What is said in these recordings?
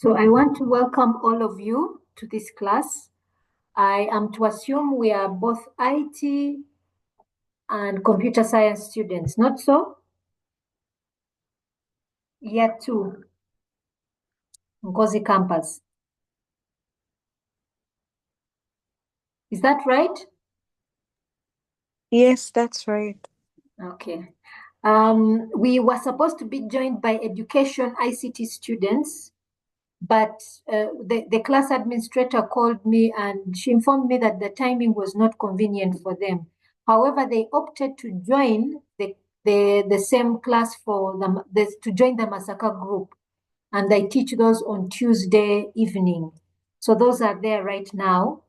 So I want to welcome all of you to this class. I am to assume we are both IT and computer science students, not so? Year 2, Nkozi campus. Is that right? Yes, that's right. Okay. We were supposed to be joined by education ICT students, but the class administrator called me and she informed me that the timing was not convenient for them. However, they opted to join the same class to join the Masaka group, and I teach those on Tuesday evening. So those are there right now.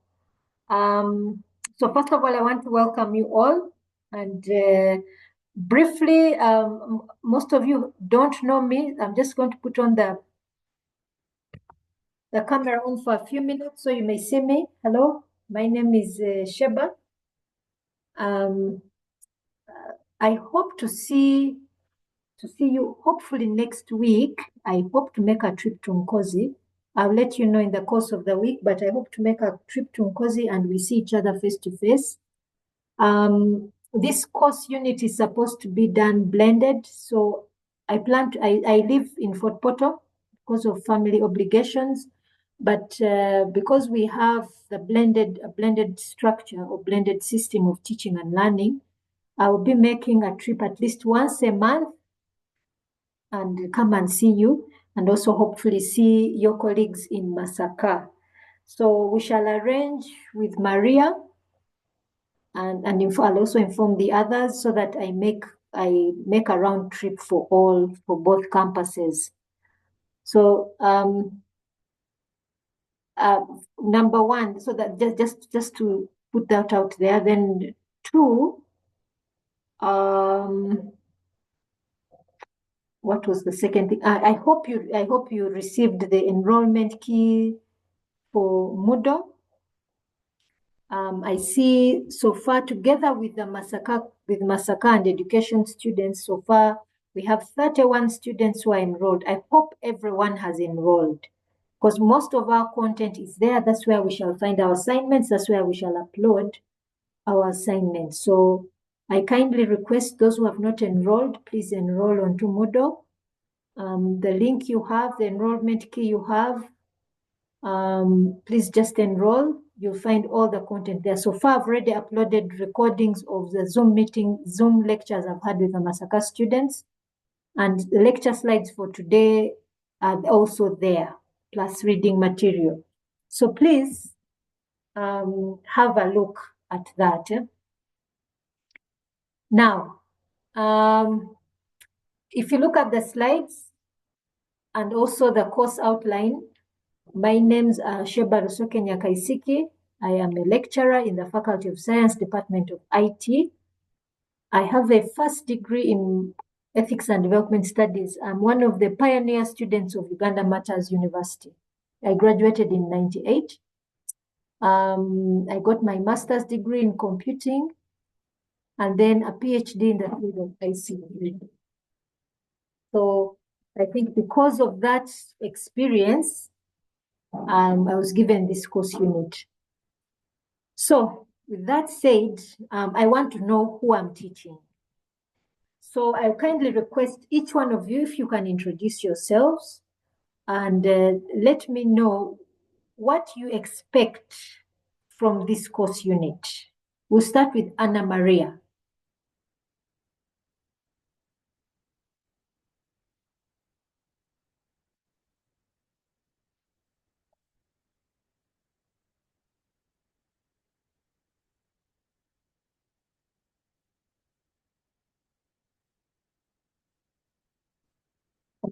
So first of all, I want to welcome you all, and briefly, most of you don't know me. I'm just going to put on the camera on for a few minutes so you may see me. Hello, my name is Sheba. I hope to see you hopefully next week. I hope to make a trip to Nkozi. I'll let you know in the course of the week, but I hope to make a trip to Nkozi and we see each other face to face. This course unit is supposed to be done blended, so I live in Fort Portal because of family obligations, but because we have the blended structure or blended system of teaching and learning, I will be making a trip at least once a month and come and see you, and also hopefully see your colleagues in Masaka. So we shall arrange with Maria, and I'll also inform the others so that I make a round trip for both campuses. So number one, so that just to put that out there. Then two, what was the second thing? I hope you received the enrollment key for Moodle. I see so far, together with Masaka and education students, so far we have 31 students who are enrolled. I hope everyone has enrolled, because most of our content is there. That's where we shall find our assignments. That's where we shall upload our assignments. So I kindly request those who have not enrolled, please enroll onto Moodle. The link you have, the enrollment key you have, please just enroll. You'll find all the content there. So far, I've already uploaded recordings of the Zoom lectures I've had with the Masaka students. And the lecture slides for today are also there, plus reading material. So please have a look at that. Now, if you look at the slides and also the course outline, my name's Sheba Rusoke Nyakaisiki. I am a lecturer in the Faculty of Science, Department of IT. I have a first degree in Ethics and Development Studies. I'm one of the pioneer students of Uganda Matters University. I graduated in 98. I got my master's degree in computing and then a PhD in the field of ICT. So I think because of that experience, I was given this course unit. So with that said, I want to know who I'm teaching. So I kindly request each one of you, if you can introduce yourselves and let me know what you expect from this course unit. We'll start with Anna Maria.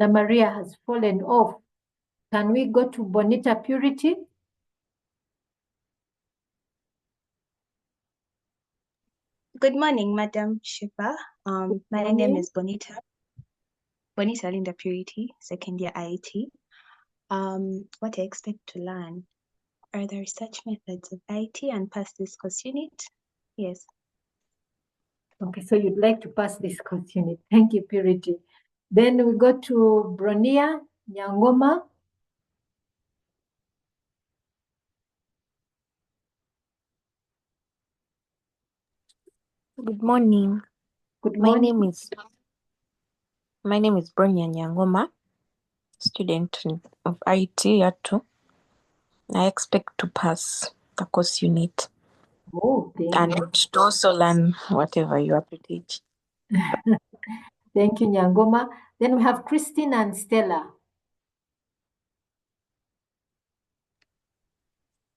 Anna Maria has fallen off. Can we go to Bonita Purity? Good morning, Madam Sheba. My name is Bonita Linda Purity, second year IT. What I expect to learn are the research methods of IT and pass this course unit. Yes. Okay, so you'd like to pass this course unit. Thank you, Purity. Then we go to Bronia Nyangoma. Good morning. Good My morning. name is Bronya Nyangoma, student of IT year 2. I expect to pass the course unit Oh, thank you. and to also learn whatever you are to teach. Thank you, Nyangoma. Then we have Christine and Stella.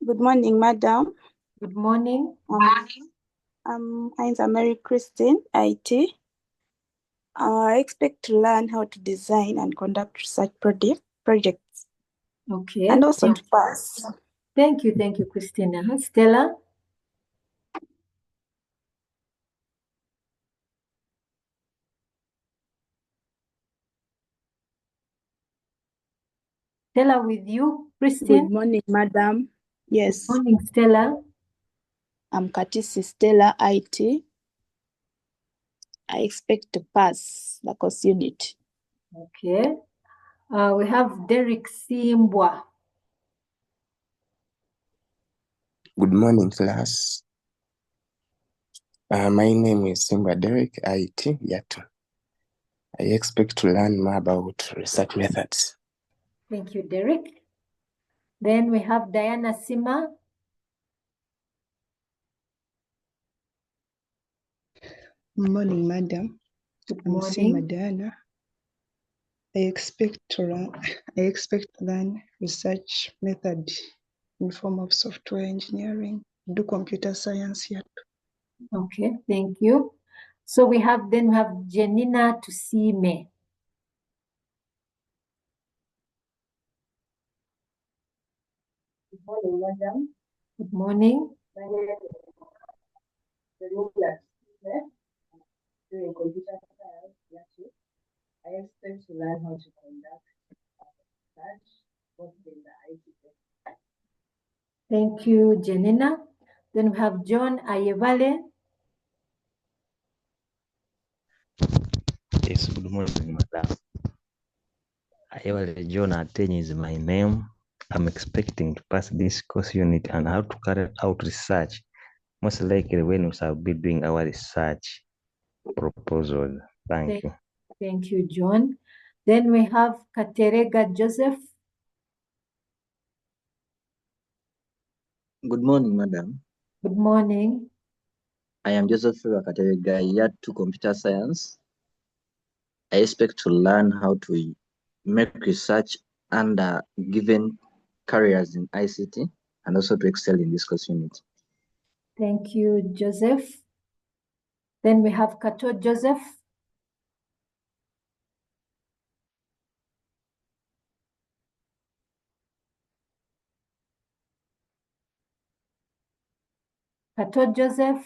Good morning, madam. Good morning. I'm Mary Christine, IT. I expect to learn how to design and conduct research projects Okay. and also to pass. Thank you, Christina. Stella? Stella with you, Christine? Good morning, madam. Yes, Good morning, Stella. I'm Katisi Stella, IT. I expect to pass the course unit. Okay. We have Derek Simbwa. Good morning, class. My name is Simba Derek, IT Yato. I expect to learn more about research methods. Thank you, Derek. Then we have Diana Sima. Good morning, madam. Good I'm Sima morning. Diana. I expect to learn research method in form of software engineering, do computer science here. Okay, thank you. So we have Janina Tusime. Good morning, madam. Good morning. My name is doing computer science. Yes, I expect to learn how to conduct research both in the IT sector. Thank you, Janina. Then we have John Ayevale. Yes, good morning, madam. Ayewale John Atenyi is my name. I'm expecting to pass this course unit and how to carry out research. Most likely when we shall be doing our research proposal. Thank you. Thank you, John. Then we have Katerega Joseph. Good morning, madam. Good morning. I am Joseph Katerega, year 2 computer science. I expect to learn how to make research under given careers in ICT and also to excel in this course unit. Thank you, Joseph. Then we have Kato Joseph. Kato Joseph.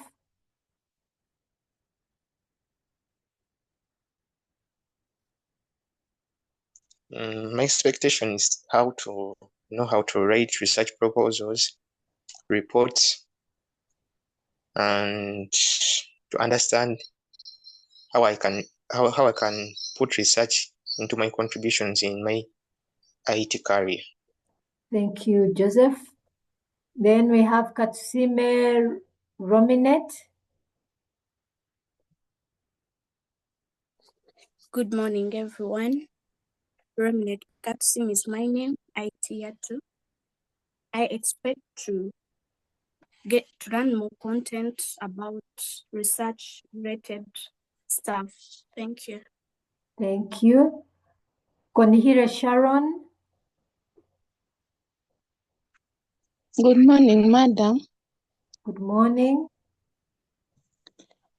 My expectation is how to know how to write research proposals, reports, and to understand how I can put research into my contributions in my IT career. Thank you, Joseph. Then we have Katsime Rominet. Good morning, everyone. Remnant Katsim is my name, IT year 2. I expect to get to learn more content about research related stuff. Thank you. Thank you. Konihira Sharon. Good morning, madam. Good morning.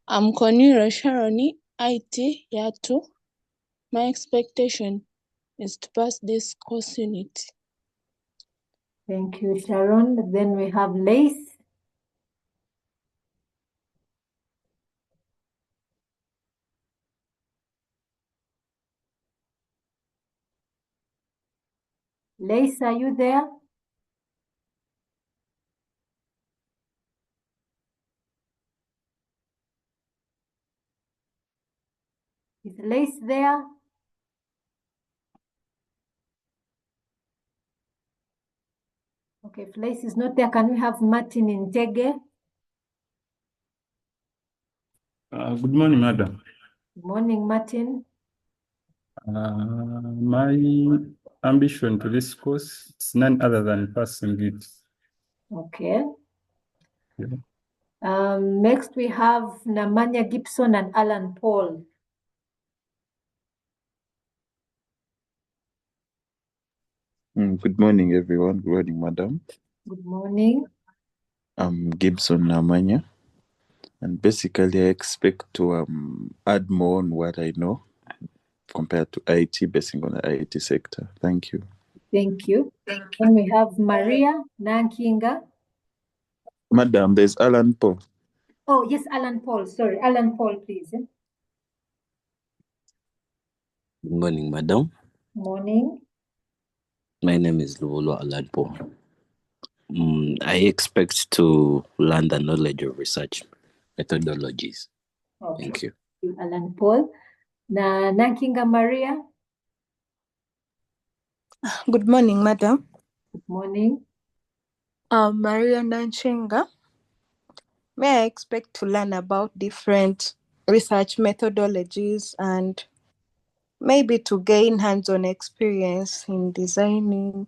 I'm Conira Sharoni, IT year 2. My expectation is to pass this course unit. Thank you, Sharon. Then we have Lace. Lace, are you there? Is Lace there? Okay, if Lace is not there, can we have Martin Intege? Good morning, madam. Good morning, Martin. My ambition to this course is none other than passing it. Okay. Yeah. Next, we have Namanya Gibson and Alan Paul. Good morning, everyone. Good morning, madam. Good morning. I'm Gibson Namanya, and basically, I expect to add more on what I know compared to IT, basing on the IT sector. Thank you. Thank you. Then we have Maria Nankinga. Madam, there's Alan Paul. Oh, yes, Alan Paul. Sorry, Alan Paul, please. Good morning, madam. Morning. My name is Luolo Alanpo. I expect to learn the knowledge of research methodologies. Okay. Thank you. Alan Paul. Na Nankinga Maria. Good morning, madam. Good morning. Maria Nanchinga. May I expect to learn about different research methodologies and maybe to gain hands-on experience in designing?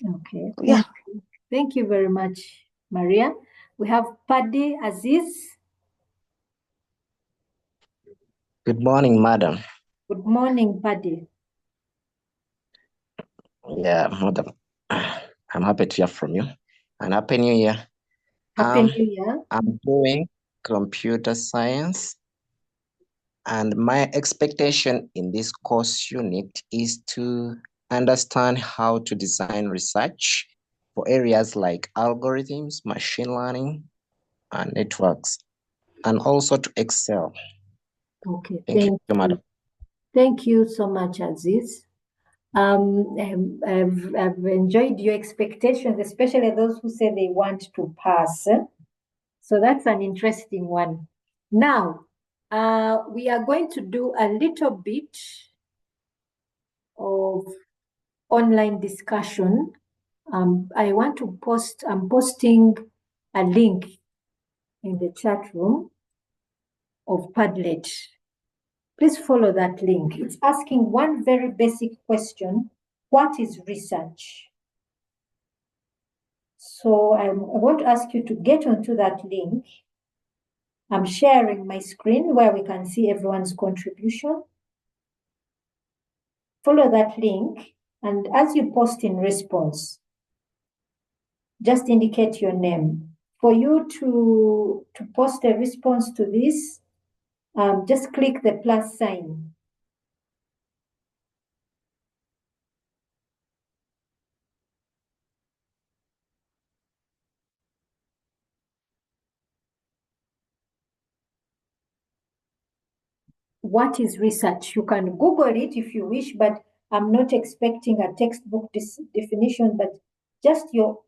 Okay. Yeah. Thank you very much, Maria. We have Paddy Aziz. Good morning, madam. Good morning, Paddy. Yeah, madam. I'm happy to hear from you. And Happy New Year. Happy New Year. I'm doing computer science, and my expectation in this course unit is to understand how to design research for areas like algorithms, machine learning, and networks, and also to excel. Okay, Thank you, madam. Thank you so much, Aziz. I've enjoyed your expectations, especially those who say they want to pass. So that's an interesting one. Now, we are going to do a little bit of online discussion. I'm posting a link in the chat room of Padlet. Please follow that link. It's asking one very basic question: what is research? So I want to ask you to get onto that link. I'm sharing my screen where we can see everyone's contribution. Follow that link, and as you post in response, just indicate your name. For you to post a response to this, just click the plus sign. What is research? You can Google it if you wish, but I'm not expecting a textbook definition, but just your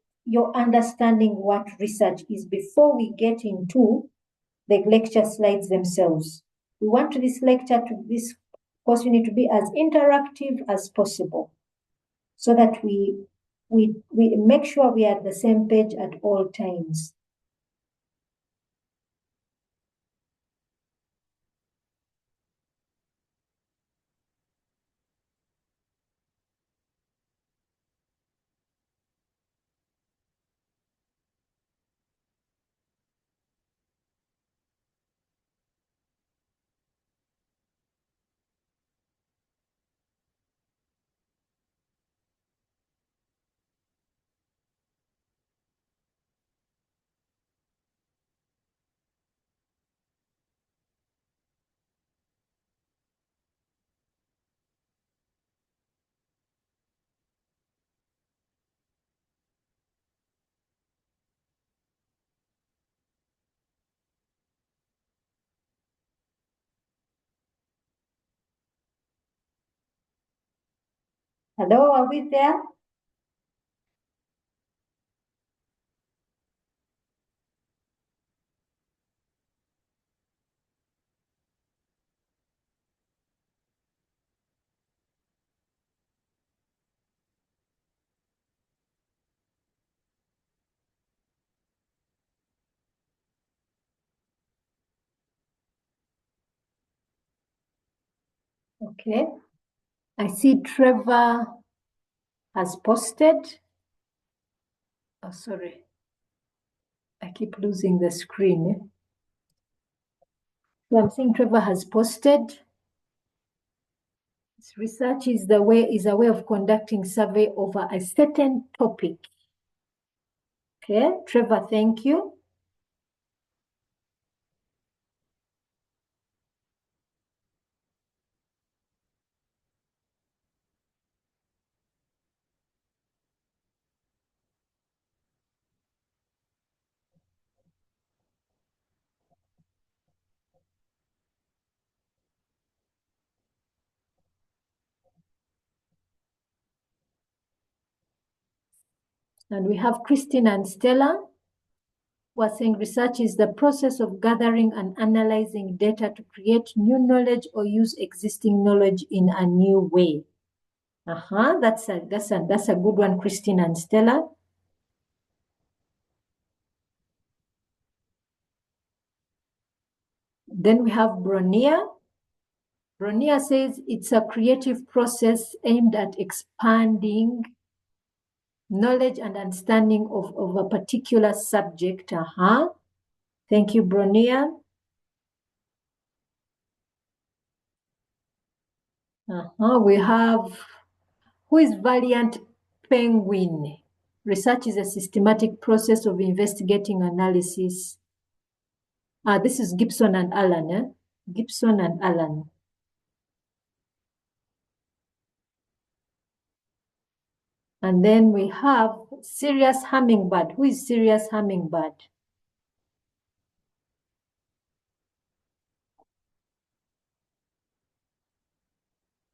understanding what research is before we get into the lecture slides themselves. We want this course unit to be as interactive as possible so that we make sure we are at the same page at all times. Hello, are we there? Okay. I see Trevor has posted. Oh, sorry. I keep losing the screen. So I'm seeing Trevor has posted. Research is a way of conducting survey over a certain topic. Okay, Trevor, thank you. And we have Christine and Stella who are saying research is the process of gathering and analyzing data to create new knowledge or use existing knowledge in a new way. That's a good one, Christine and Stella. Then we have Bronia. Bronia says it's a creative process aimed at expanding knowledge and understanding of a particular subject. Thank you, Bronia. We have, who is Valiant Penguin? Research is a systematic process of investigating analysis. This is Gibson and Allen. Gibson and Allen. And then we have Serious Hummingbird. Who is Serious Hummingbird?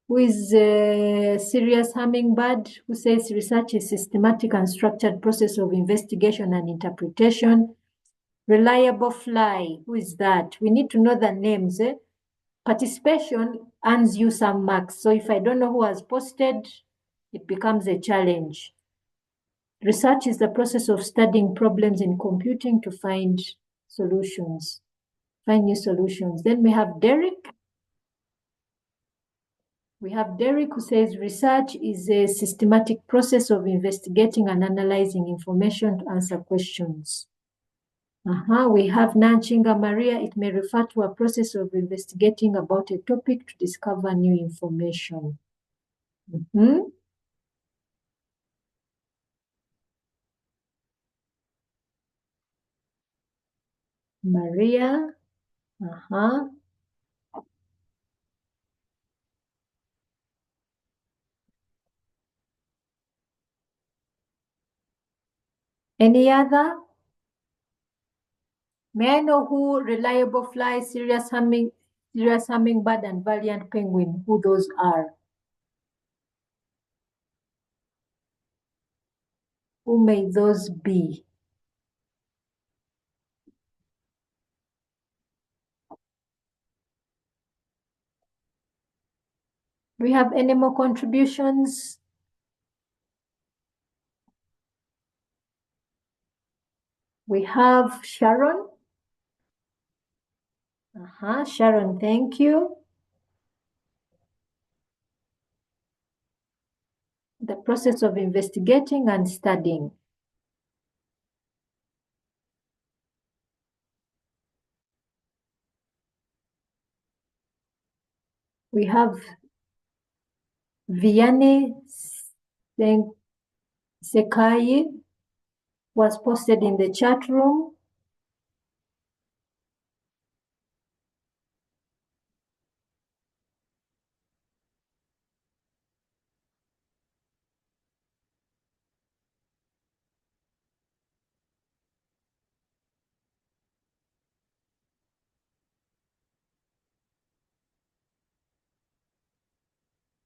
Who is Serious Hummingbird? Who says research is systematic and structured process of investigation and interpretation. Reliable Fly. Who is that? We need to know the names. Participation earns you some marks. So if I don't know who has posted, it becomes a challenge. Research is the process of studying problems in computing to find solutions, find new solutions. Then we have Derek. We have Derek who says research is a systematic process of investigating and analyzing information to answer questions. We have Nanchinga Maria. It may refer to a process of investigating about a topic to discover new information. Maria. Any other? May I know who Reliable Fly, Serious Hummingbird, and Valiant Penguin, who those are? Who may those be? Do we have any more contributions? We have Sharon. Sharon, thank you. The process of investigating and studying. We have Vianney Sekai was posted in the chat room.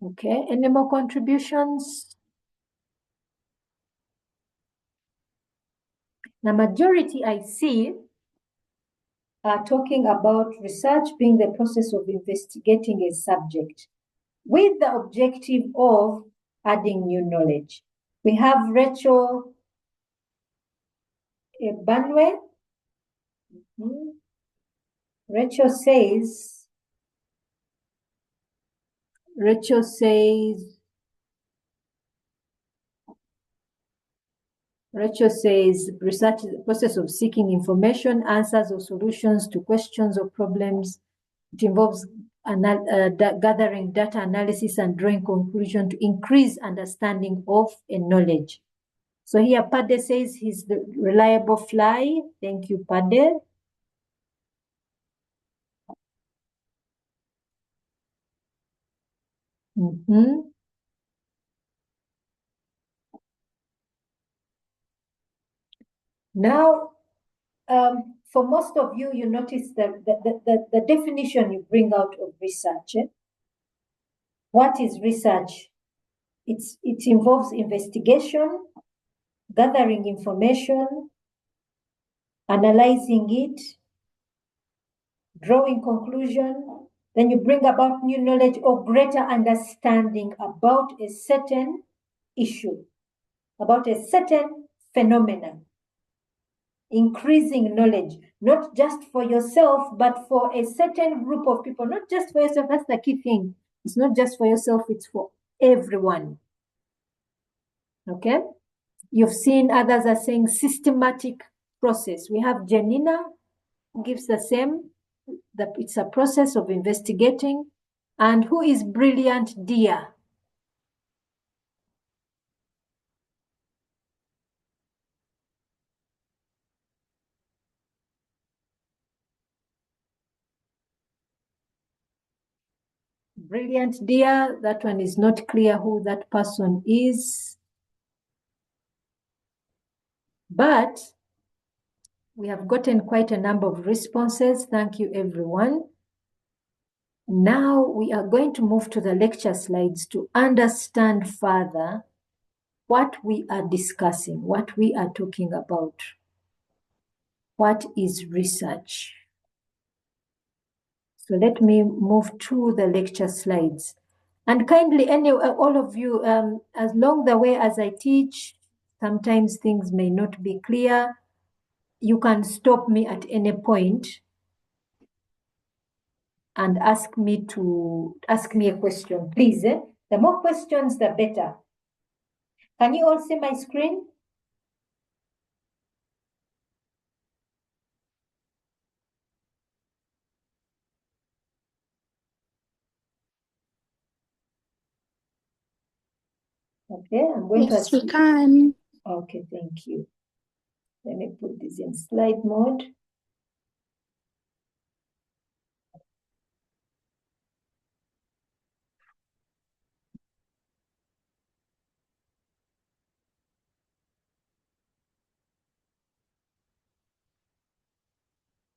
Okay, any more contributions? The majority I see are talking about research being the process of investigating a subject with the objective of adding new knowledge. We have Rachel Banwe. Rachel says, Rachel says, research is the process of seeking information, answers, or solutions to questions or problems. It involves gathering data analysis and drawing conclusion to increase understanding of a knowledge. So here Pade says he's the reliable fly. Thank you, Pade. Now, for most of you, you notice the definition you bring out of research. What is research? It involves investigation, gathering information, analyzing it, drawing conclusion, then you bring about new knowledge or greater understanding about a certain issue, about a certain phenomenon. Increasing knowledge, not just for yourself, but for a certain group of people, not just for yourself. That's the key thing. It's not just for yourself, it's for everyone. Okay? You've seen others are saying systematic process. We have Janina gives the same, that it's a process of investigating. And who is brilliant, dear? Brilliant, dear. That one is not clear who that person is. But we have gotten quite a number of responses. Thank you, everyone. Now we are going to move to the lecture slides to understand further what we are discussing, what we are talking about. What is research? So let me move to the lecture slides. And kindly, all of you, as long the way as I teach, sometimes things may not be clear. You can stop me at any point and ask me a question, please. The more questions, the better. Can you all see my screen? Okay, I'm going Yes, to. we can. Okay, thank you. Let me put this in slide mode.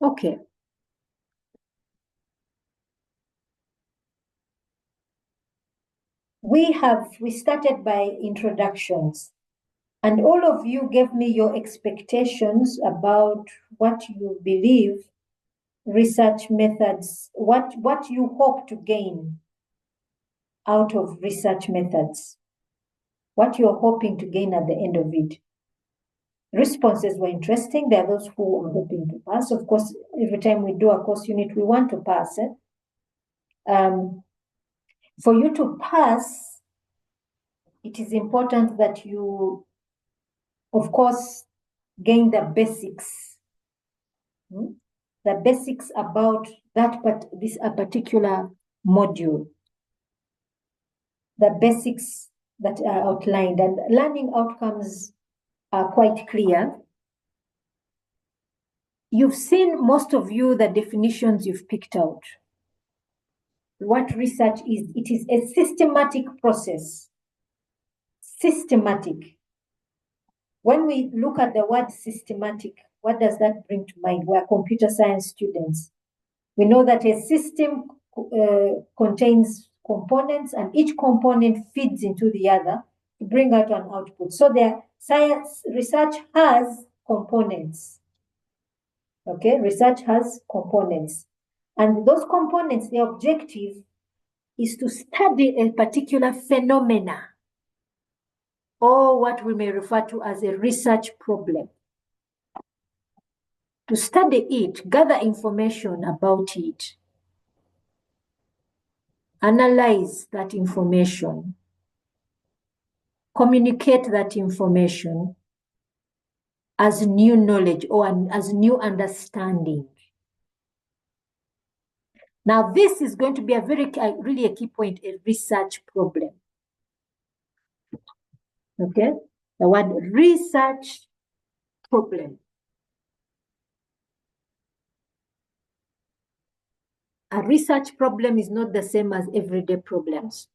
Okay. We started by introductions, and all of you gave me your expectations about what you believe research methods, what you hope to gain out of research methods, what you're hoping to gain at the end of it. Responses were interesting. There are those who are hoping to pass. Of course, every time we do a course unit, we want to pass. For you to pass, it is important that you, of course, gain the basics. The basics about this particular module. The basics that are outlined, and learning outcomes are quite clear. You've seen, most of you, the definitions you've picked out. What research is, it is a systematic process. Systematic. When we look at the word systematic, what does that bring to mind? We're computer science students. We know that a system contains components, and each component feeds into the other to bring out an output. So the science research has components. Okay, research has components. And those components, the objective is to study a particular phenomena, or what we may refer to as a research problem. To study it, gather information about it. analyze that information, communicate that information as new knowledge or as new understanding. Now, this is going to be really a key point, a research problem. Okay? The word research problem. A research problem is not the same as everyday problems.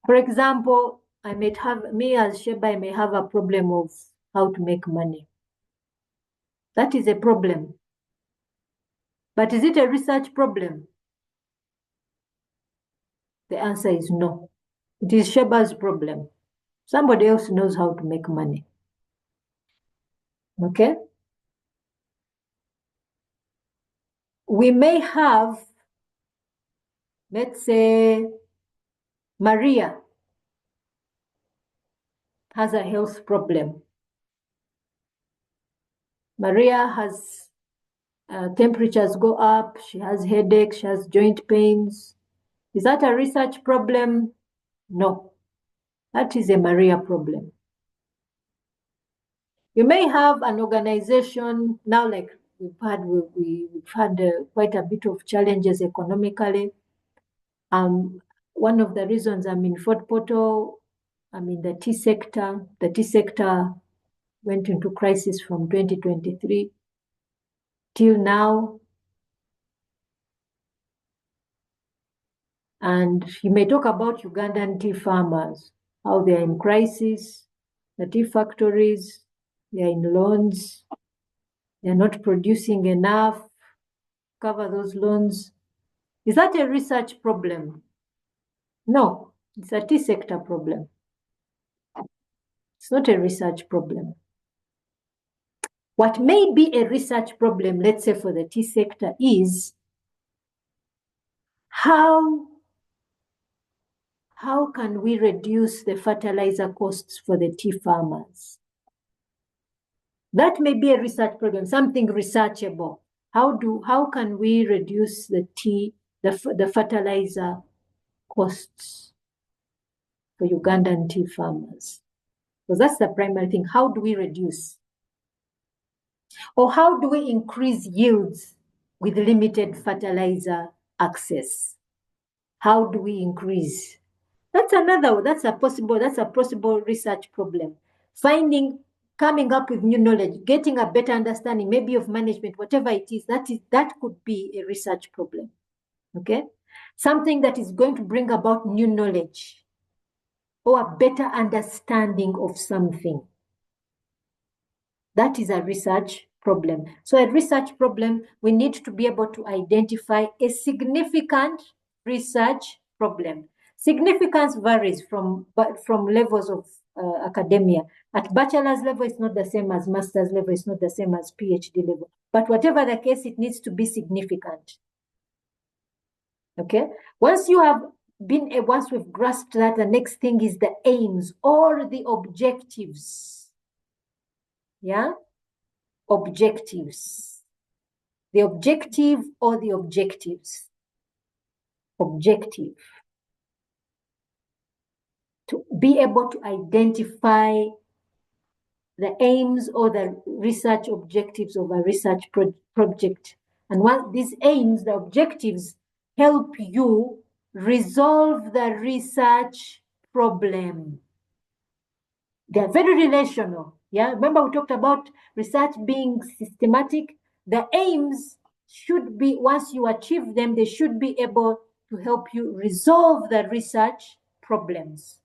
For example, me as Sheba, I may have a problem of how to make money. That is a problem. But is it a research problem? The answer is no. It is Sheba's problem. Somebody else knows how to make money. Okay? We may have, let's say, Maria has a health problem. Maria has temperatures go up, she has headaches, she has joint pains. Is that a research problem? No. That is a Maria problem. You may have an organization, now like we've had quite a bit of challenges economically. One of the reasons I'm in Fort Portal, I'm in the tea sector. The tea sector went into crisis from 2023 till now. And you may talk about Ugandan tea farmers, how they're in crisis, the tea factories, they're in loans, they're not producing enough to cover those loans. Is that a research problem? No, it's a tea sector problem. It's not a research problem. What may be a research problem, let's say for the tea sector, is how can we reduce the fertilizer costs for the tea farmers? That may be a research problem, something researchable. How can we reduce the fertilizer costs for Ugandan tea farmers? Because that's the primary thing. How do we reduce? Or how do we increase yields with limited fertilizer access? How do we increase? That's a possible research problem. Coming up with new knowledge, getting a better understanding, maybe of management, whatever it is, that could be a research problem. Okay? Something that is going to bring about new knowledge or a better understanding of something. That is a research problem. So a research problem, we need to be able to identify a significant research problem. Significance varies from levels of academia. At bachelor's level, it's not the same as master's level, it's not the same as PhD level. But whatever the case, it needs to be significant. Okay? Once we've grasped that, the next thing is the aims or the objectives. Yeah? Objectives. The objective or the objectives. Objective. To be able to identify the aims or the research objectives of a research project. And what these aims, the objectives, help you resolve the research problem. They're very relational. Yeah, remember we talked about research being systematic. The aims should be, once you achieve them, they should be able to help you resolve the research problems.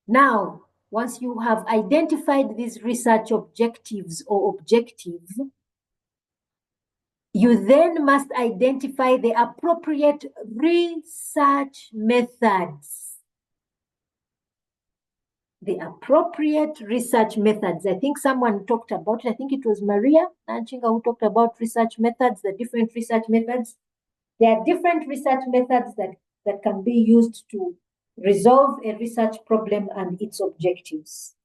Now, once you have identified these research objectives or objectives, you then must identify the appropriate research methods. The appropriate research methods. I think someone talked about it. I think it was Maria Nanchinga who talked about research methods, the different research methods. There are different research methods that can be used to resolve a research problem and its objectives.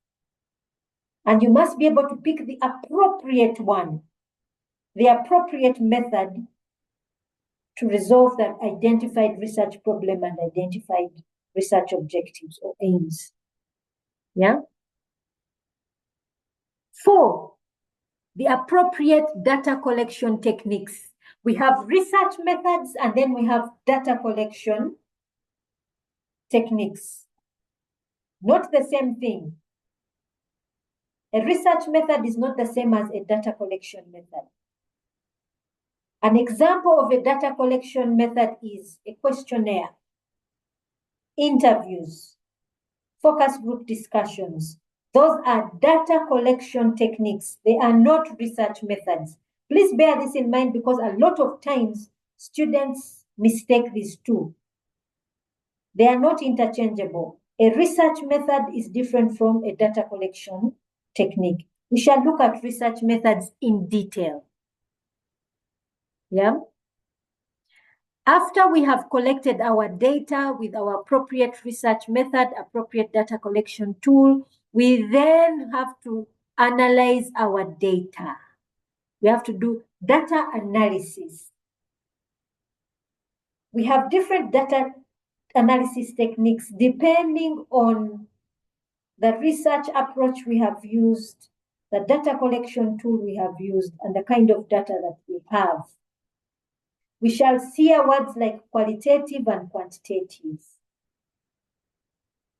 And you must be able to pick the appropriate one, the appropriate method to resolve that identified research problem and identified research objectives or aims. Yeah. 4, the appropriate data collection techniques. We have research methods and then we have data collection techniques. Not the same thing. A research method is not the same as a data collection method. An example of a data collection method is a questionnaire, interviews, focus group discussions. Those are data collection techniques. They are not research methods. Please bear this in mind because a lot of times students mistake these two. They are not interchangeable. A research method is different from a data collection technique. We shall look at research methods in detail. Yeah. After we have collected our data with our appropriate research method, appropriate data collection tool, we then have to analyze our data. We have to do data analysis. We have different data analysis techniques depending on the research approach we have used, the data collection tool we have used, and the kind of data that we have. We shall see words like qualitative and quantitative.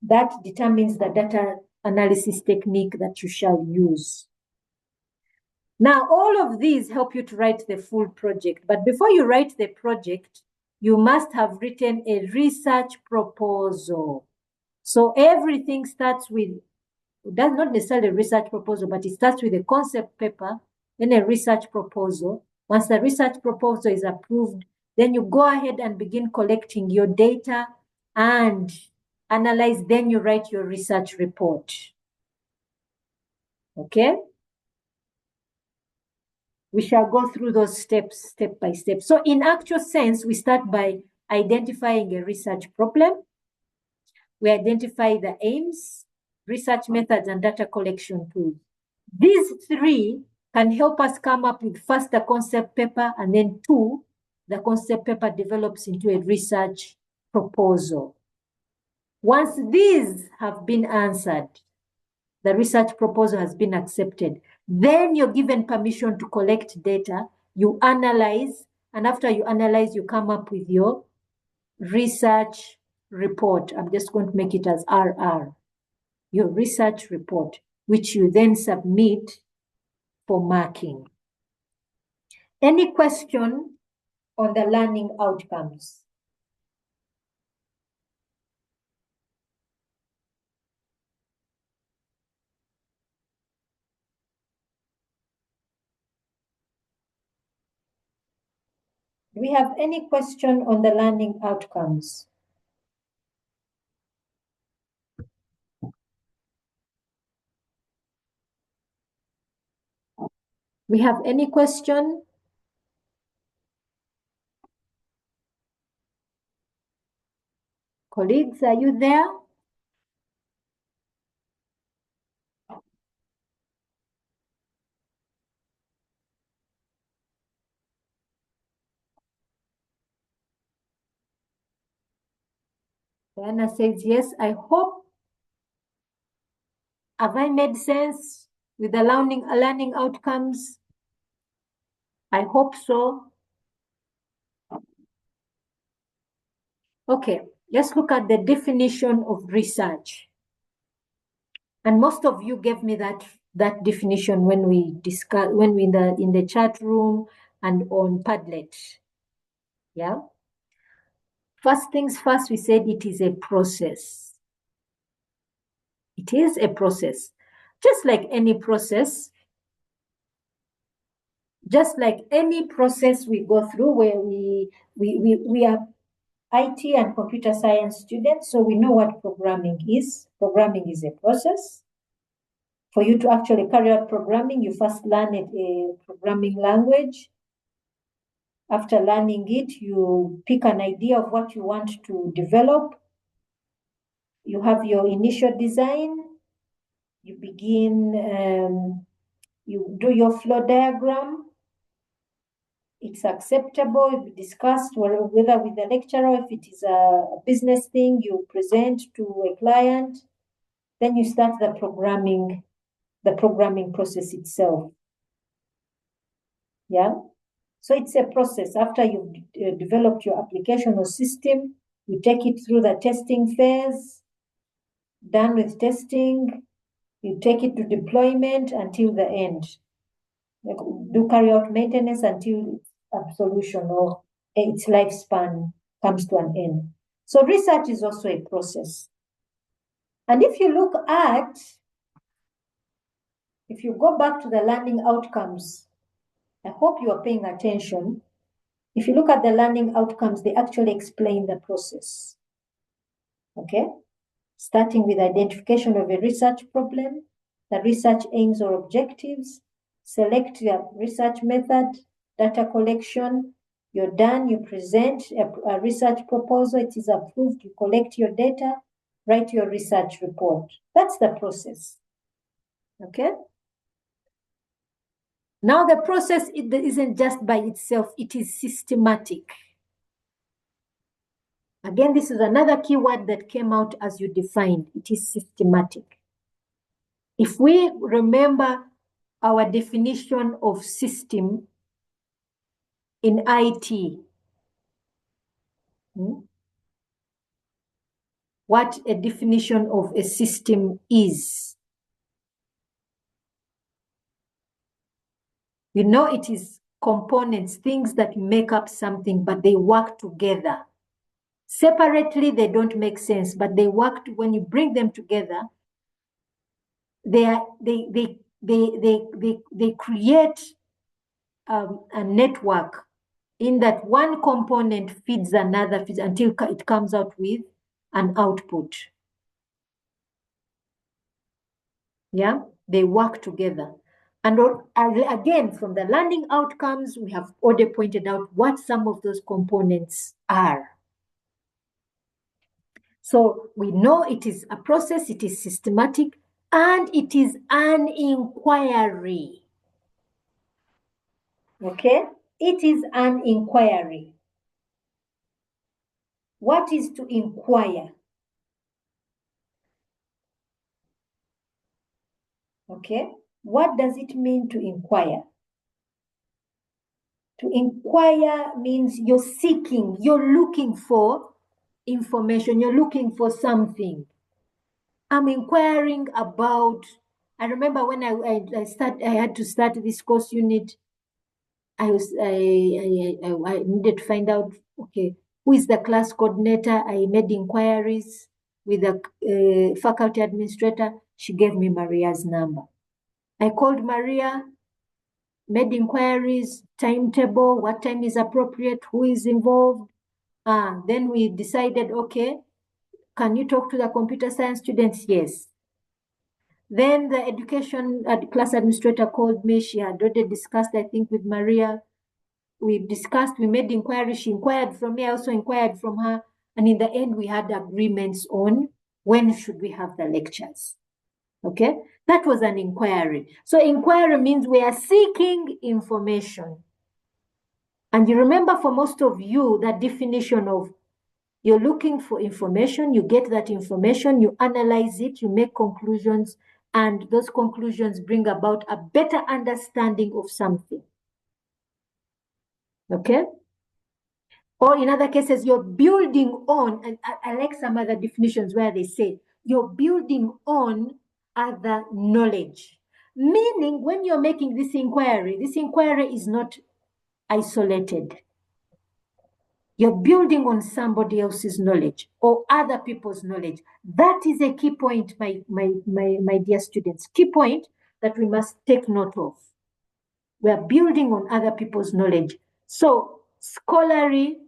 That determines the data analysis technique that you shall use. Now, all of these help you to write the full project. But before you write the project, you must have written a research proposal. So everything starts with, that's not necessarily a research proposal, but it starts with a concept paper, then a research proposal. Once the research proposal is approved, then you go ahead and begin collecting your data and analyze, then you write your research report. Okay? We shall go through those steps step by step. So in actual sense, we start by identifying a research problem. We identify the aims, research methods, and data collection tools. These 3 can help us come up with first the concept paper, and then 2, the concept paper develops into a research proposal. Once these have been answered, the research proposal has been accepted, then you're given permission to collect data, you analyze, and after you analyze, you come up with your research report. I'm just going to make it as RR. Your research report, which you then submit for marking. Any question on the learning outcomes? Do we have any question on the learning outcomes? We have any question? Colleagues, are you there? Diana says yes. I hope. Have I made sense with the learning outcomes? I hope so. Okay, let's look at the definition of research. And most of you gave me that definition when we in the chat room and on Padlet. Yeah. First things first, we said it is a process. It is a process. Just like any process, we go through, where we are IT and computer science students, so we know what programming is. Programming is a process. For you to actually carry out programming, you first learn a programming language. After learning it, you pick an idea of what you want to develop. You have your initial design. You begin, you do your flow diagram. it's acceptable, we discussed whether with the lecturer, if it is a business thing, you present to a client, then you start the programming process itself. Yeah. So it's a process. After you've developed your application or system, you take it through the testing phase. Done with testing, you take it to deployment until the end. Like, do carry out maintenance until absolution or its lifespan comes to an end. So research is also a process. And if you look at, if you go back to the learning outcomes, I hope you are paying attention. If you look at the learning outcomes, they actually explain the process. Okay? Starting with identification of a research problem, the research aims or objectives, select your research method, data collection. You're done, you present a research proposal, it is approved, you collect your data, write your research report. That's the process. Okay? Now the process isn't just by itself, it is systematic. Again, this is another key word that came out as you defined. It is systematic. If we remember our definition of system in IT, what a definition of a system is. You know, it is components, things that make up something, but they work together. Separately, they don't make sense, but they work when you bring them together. They create a network in that one component feeds another until it comes out with an output. Yeah, they work together. And again, from the learning outcomes, we have already pointed out what some of those components are. So we know it is a process, it is systematic, and it is an inquiry. Okay? It is an inquiry. What is to inquire? Okay? What does it mean to inquire? To inquire means you're seeking, you're looking for information, you're looking for something. I'm inquiring about, I remember when I had to start this course unit, I needed to find out, okay, who is the class coordinator? I made inquiries with the faculty administrator. She gave me Maria's number. I called Maria, made inquiries, timetable, what time is appropriate, who is involved. Then we decided, okay, can you talk to the computer science students? Yes. Then the education class administrator called me. She had already discussed, I think, with Maria. We discussed, we made inquiries. She inquired from me, I also inquired from her. And in the end, we had agreements on when should we have the lectures. Okay? That was an inquiry. So inquiry means we are seeking information. And you remember for most of you, that definition of you're looking for information, you get that information, you analyze it, you make conclusions, and those conclusions bring about a better understanding of something. Okay? Or in other cases, you're building on, and I like some other definitions where they say, you're building on other knowledge. Meaning, when you're making this inquiry is not isolated. You're building on somebody else's knowledge or other people's knowledge. That is a key point, my dear students. Key point that we must take note of. We are building on other people's knowledge. So, scholarly,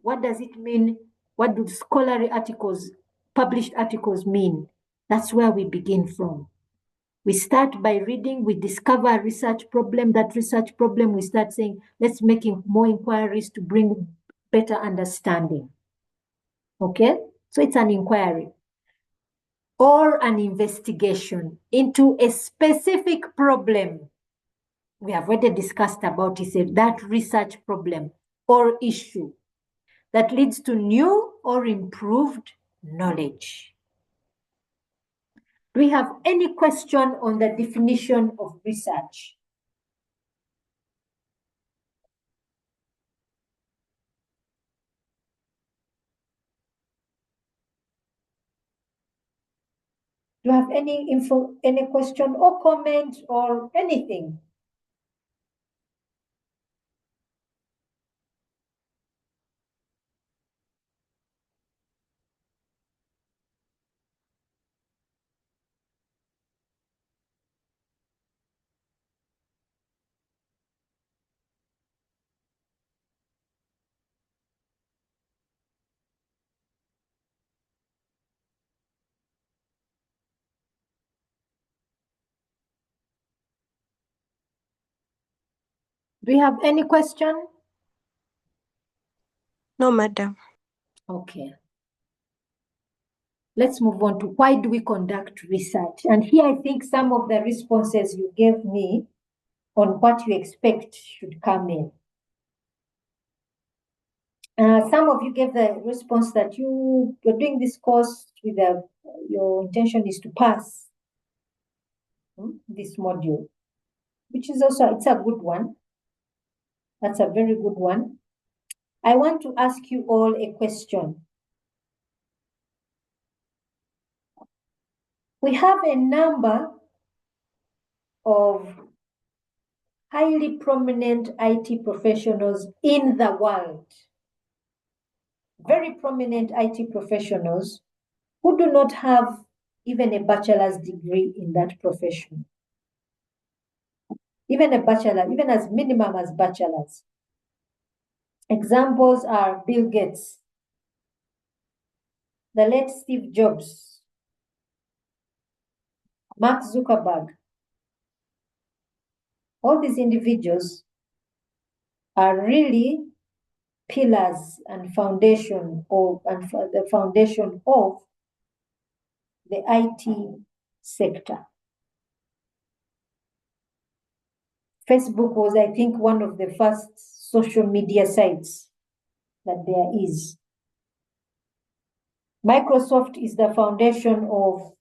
what does it mean? What do scholarly articles, published articles mean? That's where we begin from. We start by reading, we discover a research problem. That research problem, we start saying, let's make more inquiries to bring better understanding. Okay? So it's an inquiry or an investigation into a specific problem. we have already discussed about is that research problem or issue that leads to new or improved knowledge. Do we have any question on the definition of research? Do you have any info, any question or comment or anything? Do you have any question? No, madam. Okay. Let's move on to why do we conduct research? And here I think some of the responses you gave me on what you expect should come in. Some of you gave the response that you're doing this course with your intention is to pass this module, which is also, it's a good one. That's a very good one. I want to ask you all a question. We have a number of highly prominent IT professionals in the world, very prominent IT professionals who do not have even a bachelor's degree in that profession. Even a bachelor, even as minimum as bachelor's. Examples are Bill Gates, the late Steve Jobs, Mark Zuckerberg. All these individuals are really pillars and foundation of the foundation of the IT sector. Facebook was, I think, one of the first social media sites that there is. Microsoft is the foundation of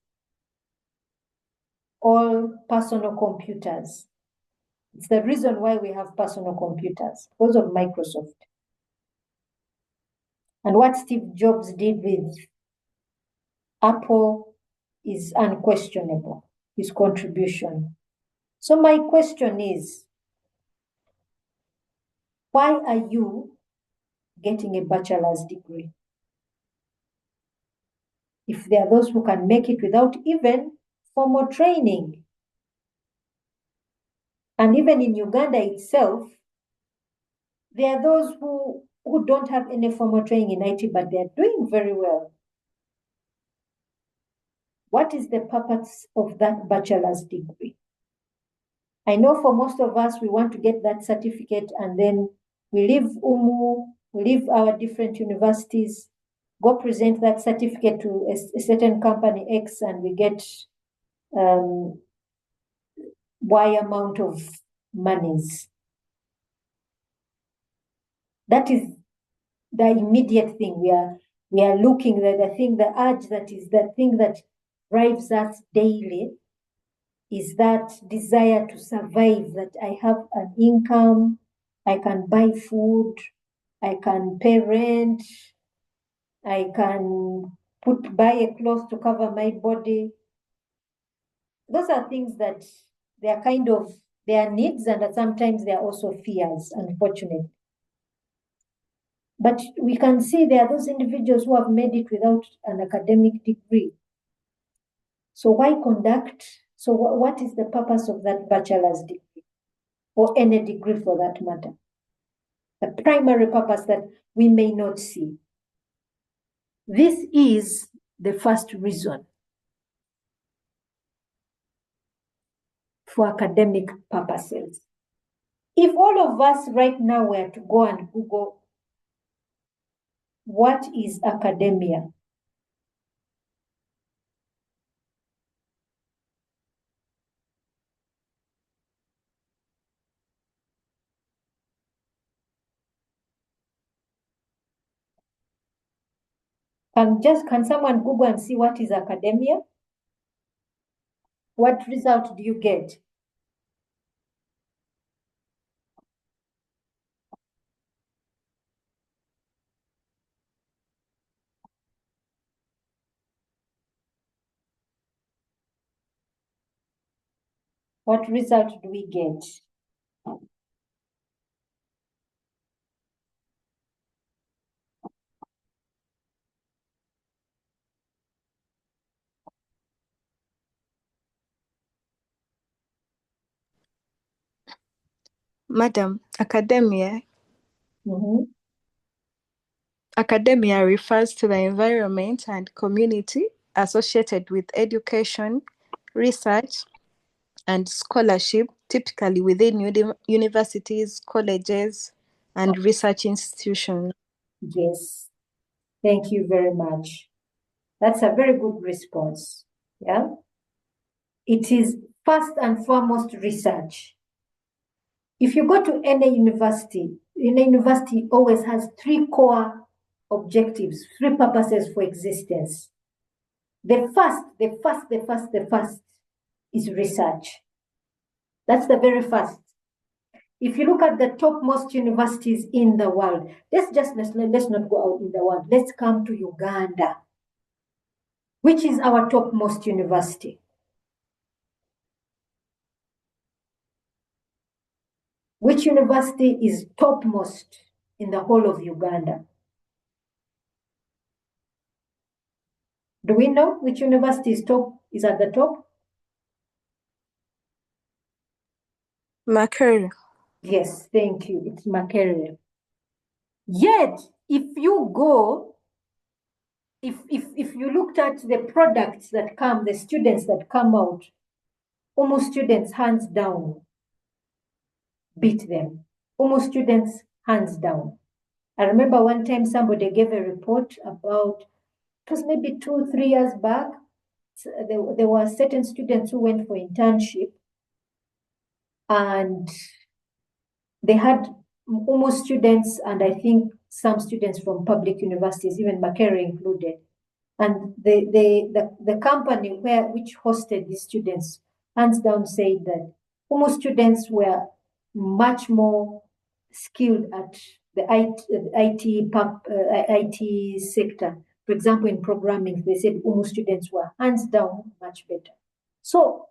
all personal computers. It's the reason why we have personal computers, because of Microsoft. And what Steve Jobs did with Apple is unquestionable, his contribution. So my question is, why are you getting a bachelor's degree? If there are those who can make it without even formal training. And even in Uganda itself, there are those who don't have any formal training in IT, but they're doing very well. What is the purpose of that bachelor's degree? I know for most of us, we want to get that certificate and then we leave UMU, we leave our different universities, go present that certificate to a certain company X and we get Y amount of monies. That is the immediate thing we are looking at, the thing, the urge that is the thing that drives us daily is that desire to survive, that I have an income, I can buy food, I can pay rent, I can buy a cloth to cover my body. Those are things that they are kind of, they are needs and that sometimes they are also fears, unfortunately. But we can see there are those individuals who have made it without an academic degree. So why conduct? So what is the purpose of that bachelor's degree or any degree for that matter? The primary purpose that we may not see. This is the first reason for academic purposes. If all of us right now were to go and Google what is academia, Can someone Google and see what is academia? What result do you get? What result do we get? Madam, academia. Mm-hmm. Academia refers to the environment and community associated with education, research, and scholarship, typically within universities, colleges, and research institutions. Yes. Thank you very much. That's a very good response. Yeah. It is first and foremost research. If you go to any university always has three core objectives, three purposes for existence. The first is research. That's the very first. If you look at the topmost universities in the world, let's not go out in the world. Let's come to Uganda. Which is our topmost university? Which university is topmost in the whole of Uganda? Do we know which university is at the top? Makerere. Yes, thank you. It's Makerere. Yet, if you looked at the products that come, the students that come out, almost students hands down beat them. Almost students hands down. I remember one time somebody gave a report about, it was maybe 2-3 years back. There were certain students who went for internship and they had almost students, and I think some students from public universities, even Makerere included. And the company which hosted these students, hands down, said that almost students were much more skilled at the IT sector. For example, in programming, they said almost students were hands down much better. So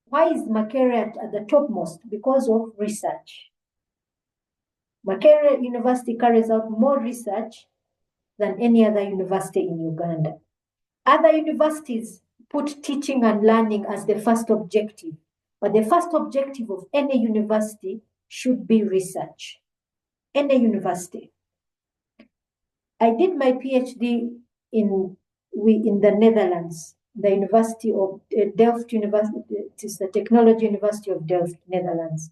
why is Makerere at the topmost? Because of research. Makerere University carries out more research than any other university in Uganda. Other universities put teaching and learning as the first objective, but the first objective of any university should be research. Any university. I did my PhD in the Netherlands, the University of Delft University. It is the Technology University of Delft, Netherlands.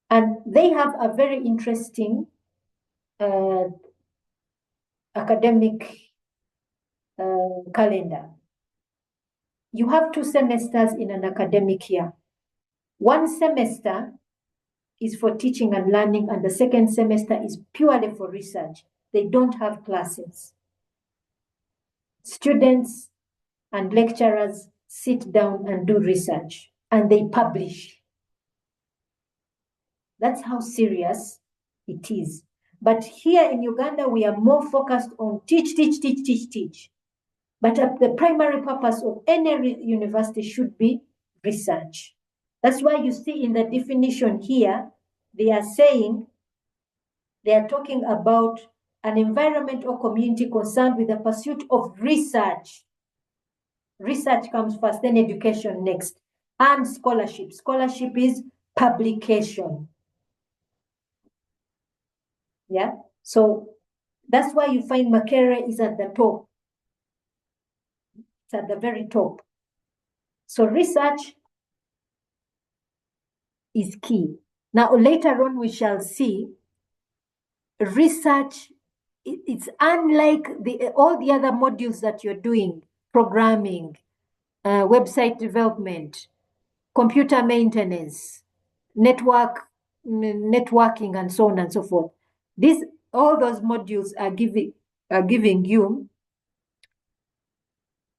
And they have a very interesting academic calendar. You have 2 semesters in an academic year. One semester is for teaching and learning, and the second semester is purely for research. They don't have classes. Students and lecturers sit down and do research, and they publish. That's how serious it is. But here in Uganda, we are more focused on teach. But the primary purpose of any university should be research. That's why you see in the definition here, they are talking about an environment or community concerned with the pursuit of research. Research comes first, then education next, and scholarship. Scholarship is publication. Yeah, so that's why you find Makerere is at the top. It's at the very top. So research is key. Now, later on, we shall see research, it's unlike all the other modules that you're doing, programming, website development, computer maintenance, networking, and so on and so forth. All those modules are giving you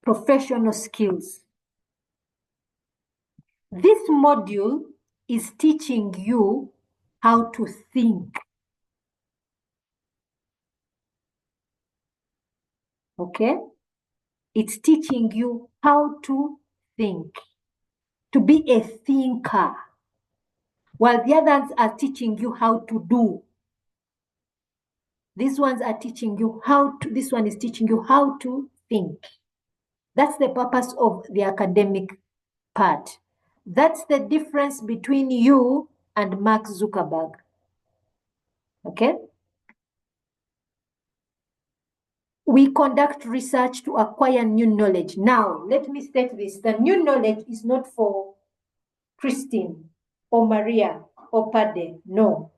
professional skills. This module is teaching you how to think. Okay? It's teaching you how to think, to be a thinker, while the others are teaching you how to do. These ones are teaching you how to, this one is teaching you how to think. That's the purpose of the academic part. That's the difference between you and Mark Zuckerberg. Okay? We conduct research to acquire new knowledge. Now, let me state this. The new knowledge is not for Christine or Maria or Pade. No.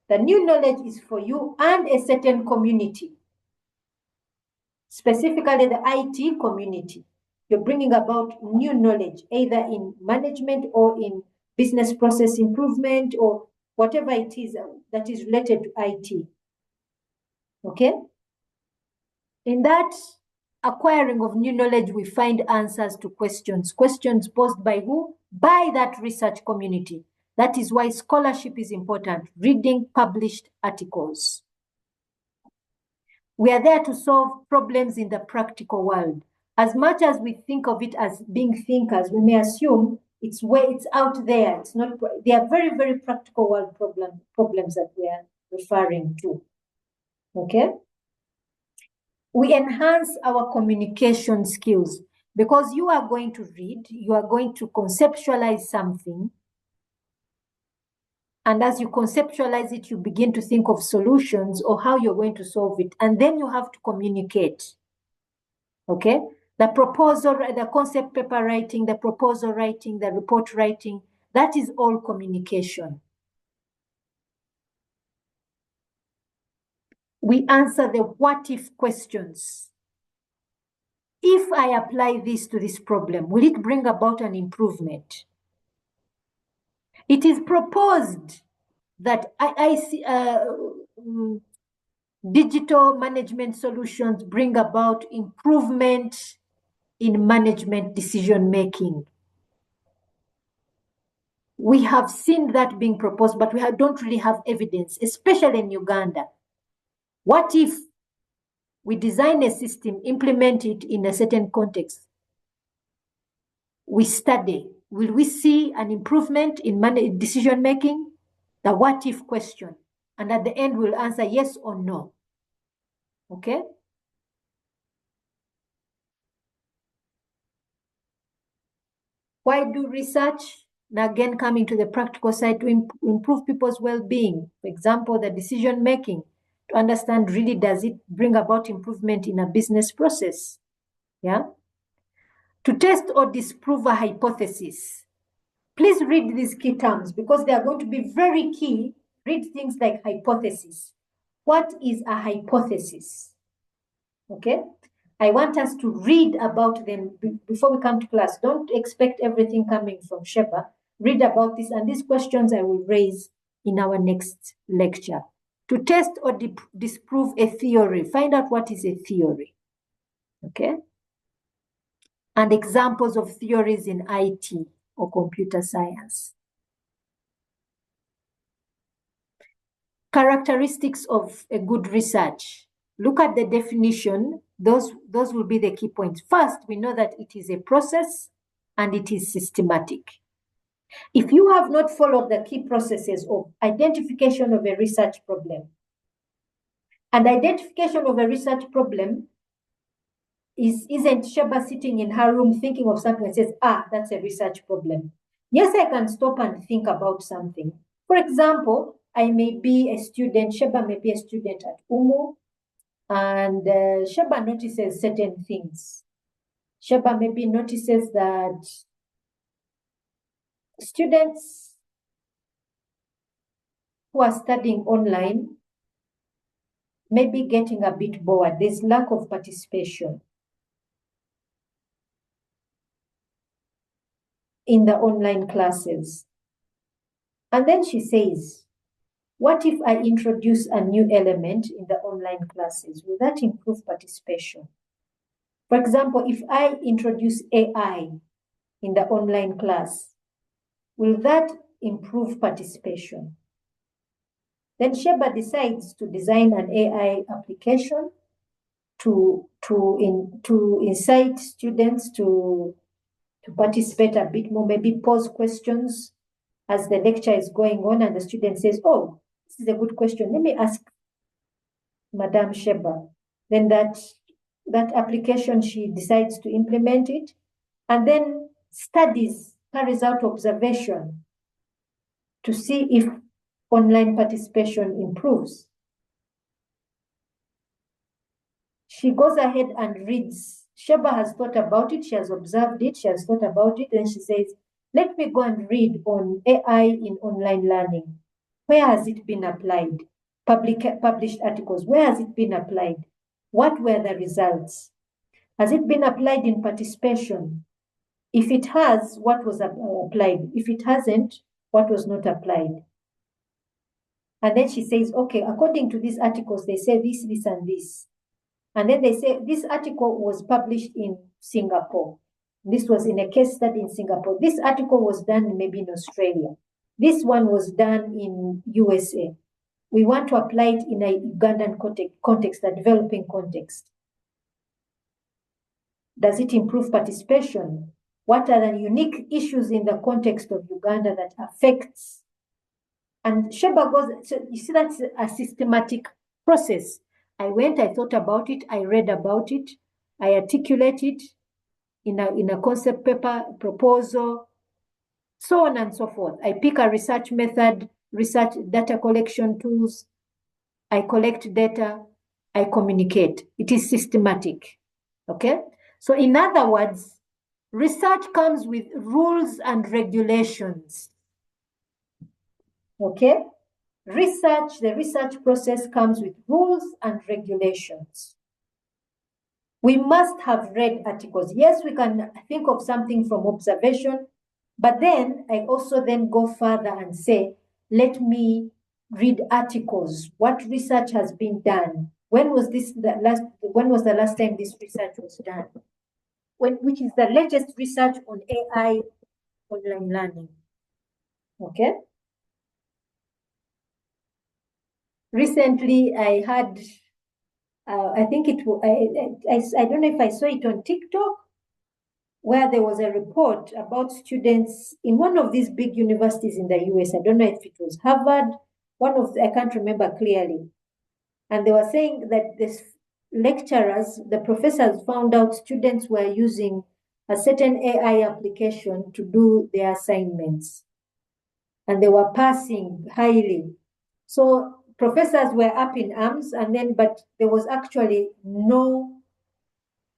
The new knowledge is for you and a certain community, specifically the IT community. You're bringing about new knowledge, either in management or in business process improvement or whatever it is that is related to IT. Okay? In that acquiring of new knowledge, we find answers to questions. Questions posed by who? By that research community. That is why scholarship is important, reading published articles. We are there to solve problems in the practical world. As much as we think of it as being thinkers, we may assume it's where it's out there. It's not. They are very, very practical world problems that we are referring to. Okay. We enhance our communication skills because you are going to read, you are going to conceptualize something. And as you conceptualize it, you begin to think of solutions or how you're going to solve it. And then you have to communicate. Okay? The proposal, the concept paper writing, the proposal writing, the report writing, that is all communication. We answer the what if questions. If I apply this to this problem, will it bring about an improvement? It is proposed that digital management solutions bring about improvement in management decision making. We have seen that being proposed, but we don't really have evidence, especially in Uganda. What if we design a system, implement it in a certain context? We study. Will we see an improvement in decision making? The what if question. And at the end, we'll answer yes or no. Okay? Why do research? Now again, coming to the practical side, to improve people's well-being. For example, the decision making, to understand really does it bring about improvement in a business process? Yeah? To test or disprove a hypothesis. Please read these key terms because they are going to be very key. Read things like hypothesis. What is a hypothesis? Okay? I want us to read about them before we come to class. Don't expect everything coming from Sheba. Read about this, and these questions I will raise in our next lecture. To test or disprove a theory, find out what is a theory. Okay? And examples of theories in IT or computer science. Characteristics of a good research. Look at the definition. Those will be the key points. First, we know that it is a process and it is systematic. If you have not followed the key processes of identification of a research problem, and identification of a research problem isn't Sheba sitting in her room thinking of something and says, that's a research problem. Yes, I can stop and think about something. For example, I may be a student, Sheba may be a student at UMU, and Sheba notices certain things. Sheba maybe notices that students who are studying online may be getting a bit bored. There's lack of participation in the online classes. And then she says, What if I introduce a new element in the online classes? Will that improve participation? For example, if I introduce AI in the online class, will that improve participation? Then Sheba decides to design an AI application to incite students to participate a bit more, maybe pose questions as the lecture is going on, and the student says, oh, this is a good question. Let me ask Madame Sheba. Then that application, she decides to implement it, and then carries out observation to see if online participation improves. She goes ahead and reads. Sheba has thought about it, she has observed it, she has thought about it, and she says, let me go and read on AI in online learning. Where has it been applied? Published articles, where has it been applied? What were the results? Has it been applied in participation? If it has, what was applied? If it hasn't, what was not applied? And then she says, okay, according to these articles, they say this, this, and this. And then they say this article was published in Singapore. This was in a case study in Singapore. This article was done maybe in Australia. This one was done in USA. We want to apply it in a Ugandan context, a developing context. Does it improve participation? What are the unique issues in the context of Uganda that affects? And Sheba goes, so you see, that's a systematic process. I went, I thought about it, I read about it, I articulate it in a concept paper, proposal, so on and so forth. I pick a research method, research data collection tools, I collect data, I communicate. It is systematic, okay? So in other words, research comes with rules and regulations, okay? The research process comes with rules and regulations. We must have read articles. Yes, we can think of something from observation, but then I also then go further and say, let me read articles. What research has been done? When was the last time this research was done? Which is the latest research on AI online learning? Okay. Recently, I had, I think it was, I don't know if I saw it on TikTok, where there was a report about students in one of these big universities in the US. I don't know if it was Harvard, I can't remember clearly. And they were saying that the professors found out students were using a certain AI application to do their assignments. And they were passing highly. So professors were up in arms, but there was actually no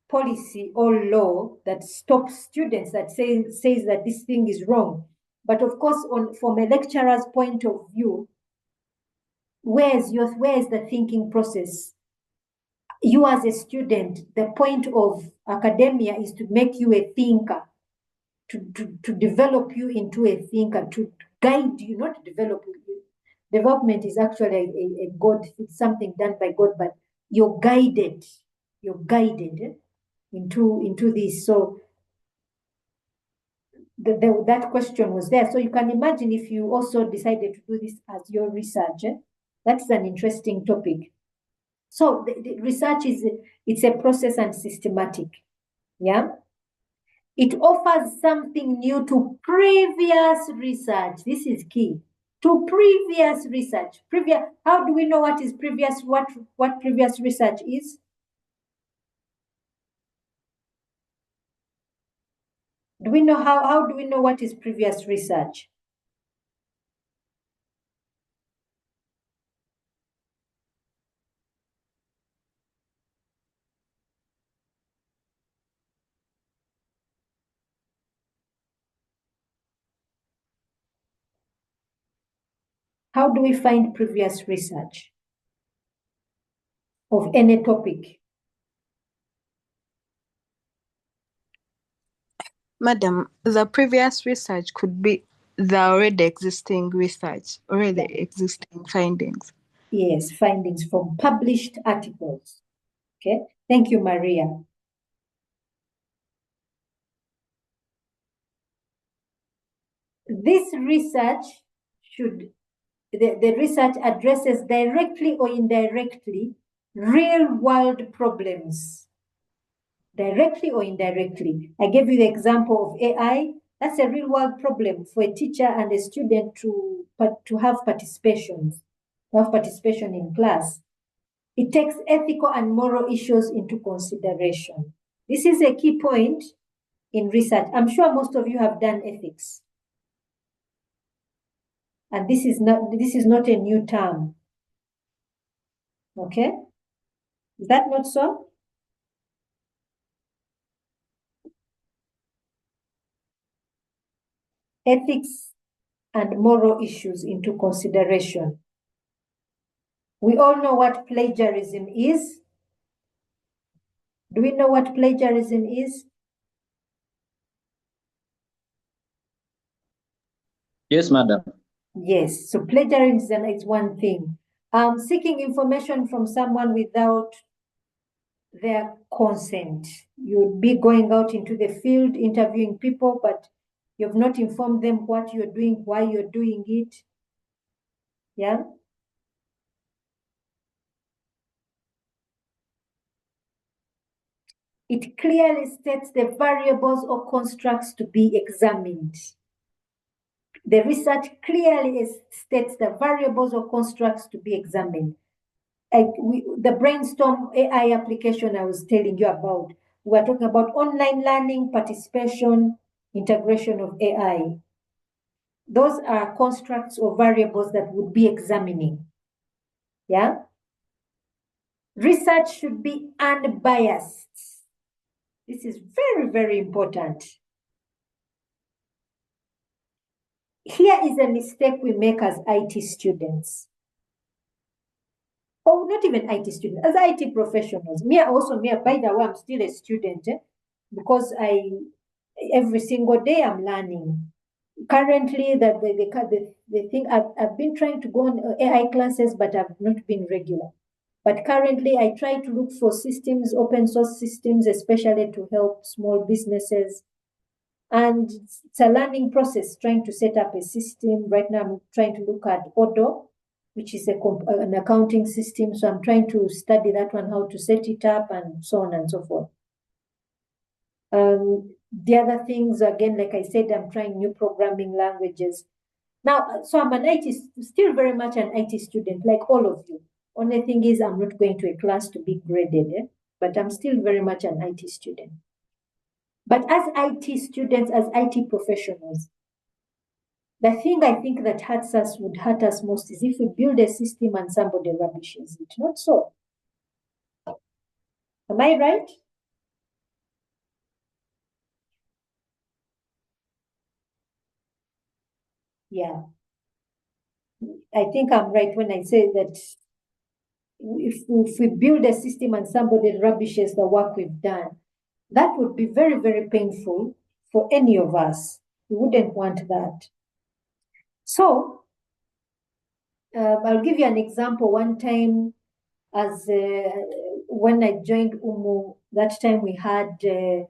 policy or law that stops students, that says that this thing is wrong. But of course, from a lecturer's point of view, where is the thinking process? You as a student, the point of academia is to make you a thinker, to develop you into a thinker, to guide you, not develop you. Development is actually a God, it's something done by God, but you're guided into this. So that question was there. So you can imagine if you also decided to do this as your research. That's an interesting topic. So the research it's a process and systematic. Yeah. It offers something new to previous research. This is key. To previous research. How do we know what is previous? What previous research is? Do we know how do we know what is previous research? How do we find previous research of any topic? Madam, the previous research could be the already existing research, already existing findings. Yes, findings from published articles. Okay, thank you, Maria. This research the research addresses directly or indirectly real world problems. Directly or indirectly. I gave you the example of AI. That's a real world problem for a teacher and a student to have participation in class. It takes ethical and moral issues into consideration. This is a key point in research. I'm sure most of you have done ethics. And this is not a new term. Okay? Is that not so? Ethics and moral issues into consideration. We all know what plagiarism is. Do we know what plagiarism is? Yes, madam. Yes, so plagiarism is one thing. Seeking information from someone without their consent. You'd be going out into the field, interviewing people, but you've not informed them what you're doing, why you're doing it. Yeah? It clearly states the variables or constructs to be examined. The research clearly states the variables or constructs to be examined. The brainstorm AI application I was telling you about, we're talking about online learning, participation, integration of AI. Those are constructs or variables that would be examining. Yeah? Research should be unbiased. This is very, very important. Here is a mistake we make as IT students. Or not even IT students, as IT professionals. By the way, I'm still a student because every single day I'm learning. Currently, the thing I've been trying to go on AI classes, but I've not been regular. But currently, I try to look for systems, open source systems, especially to help small businesses. And it's a learning process, trying to set up a system. Right now, I'm trying to look at Odo, which is an accounting system. So I'm trying to study that one, how to set it up, and so on and so forth. The other things, again, like I said, I'm trying new programming languages. Now, so I'm still very much an IT student, like all of you. Only thing is I'm not going to a class to be graded, but I'm still very much an IT student. But as IT students, as IT professionals, the thing I think that would hurt us most is if we build a system and somebody rubbishes it. Not so. Am I right? Yeah. I think I'm right when I say that if we build a system and somebody rubbishes the work we've done, that would be very, very painful for any of us. We wouldn't want that. So, I'll give you an example. One time, when I joined UMU, that time we had a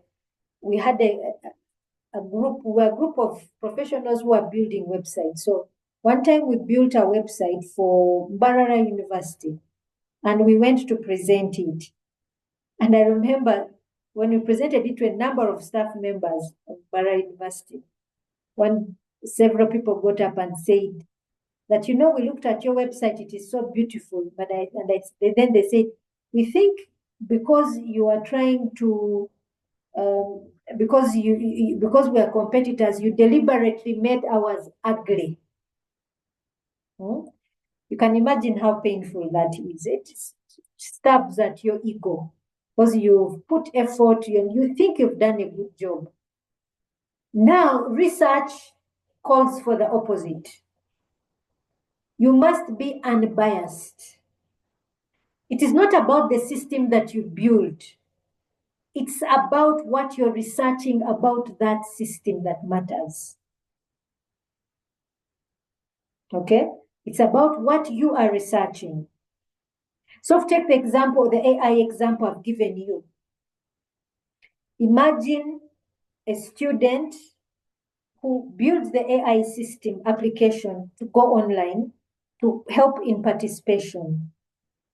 group of professionals who are building websites. So one time we built a website for Mbarara University, and we went to present it. And I remember when we presented it to a number of staff members of Mbarara University, several people got up and said that, we looked at your website, it is so beautiful. But then they said, we think because you are trying to, because we are competitors, you deliberately made ours ugly. You can imagine how painful that is. It stabs at your ego because you've put effort and you think you've done a good job. Now, research calls for the opposite. You must be unbiased. It is not about the system that you build. It's about what you're researching about that system that matters. Okay? It's about what you are researching. So take the example, the AI example I've given you. Imagine a student who builds the AI system application to go online to help in participation.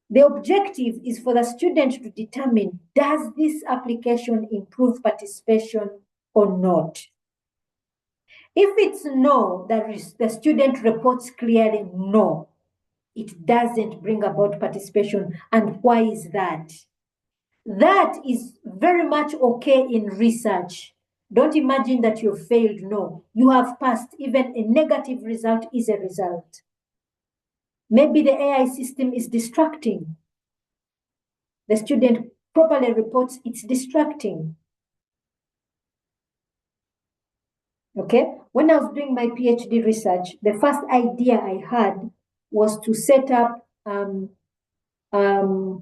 The objective is for the student to determine, does this application improve participation or not? If it's no, the student reports clearly no, it doesn't bring about participation. And why is that? That is very much okay in research. Don't imagine that you failed. No, you have passed. Even a negative result is a result. Maybe the AI system is distracting. The student properly reports it's distracting. Okay, when I was doing my PhD research, the first idea I had was to set up remote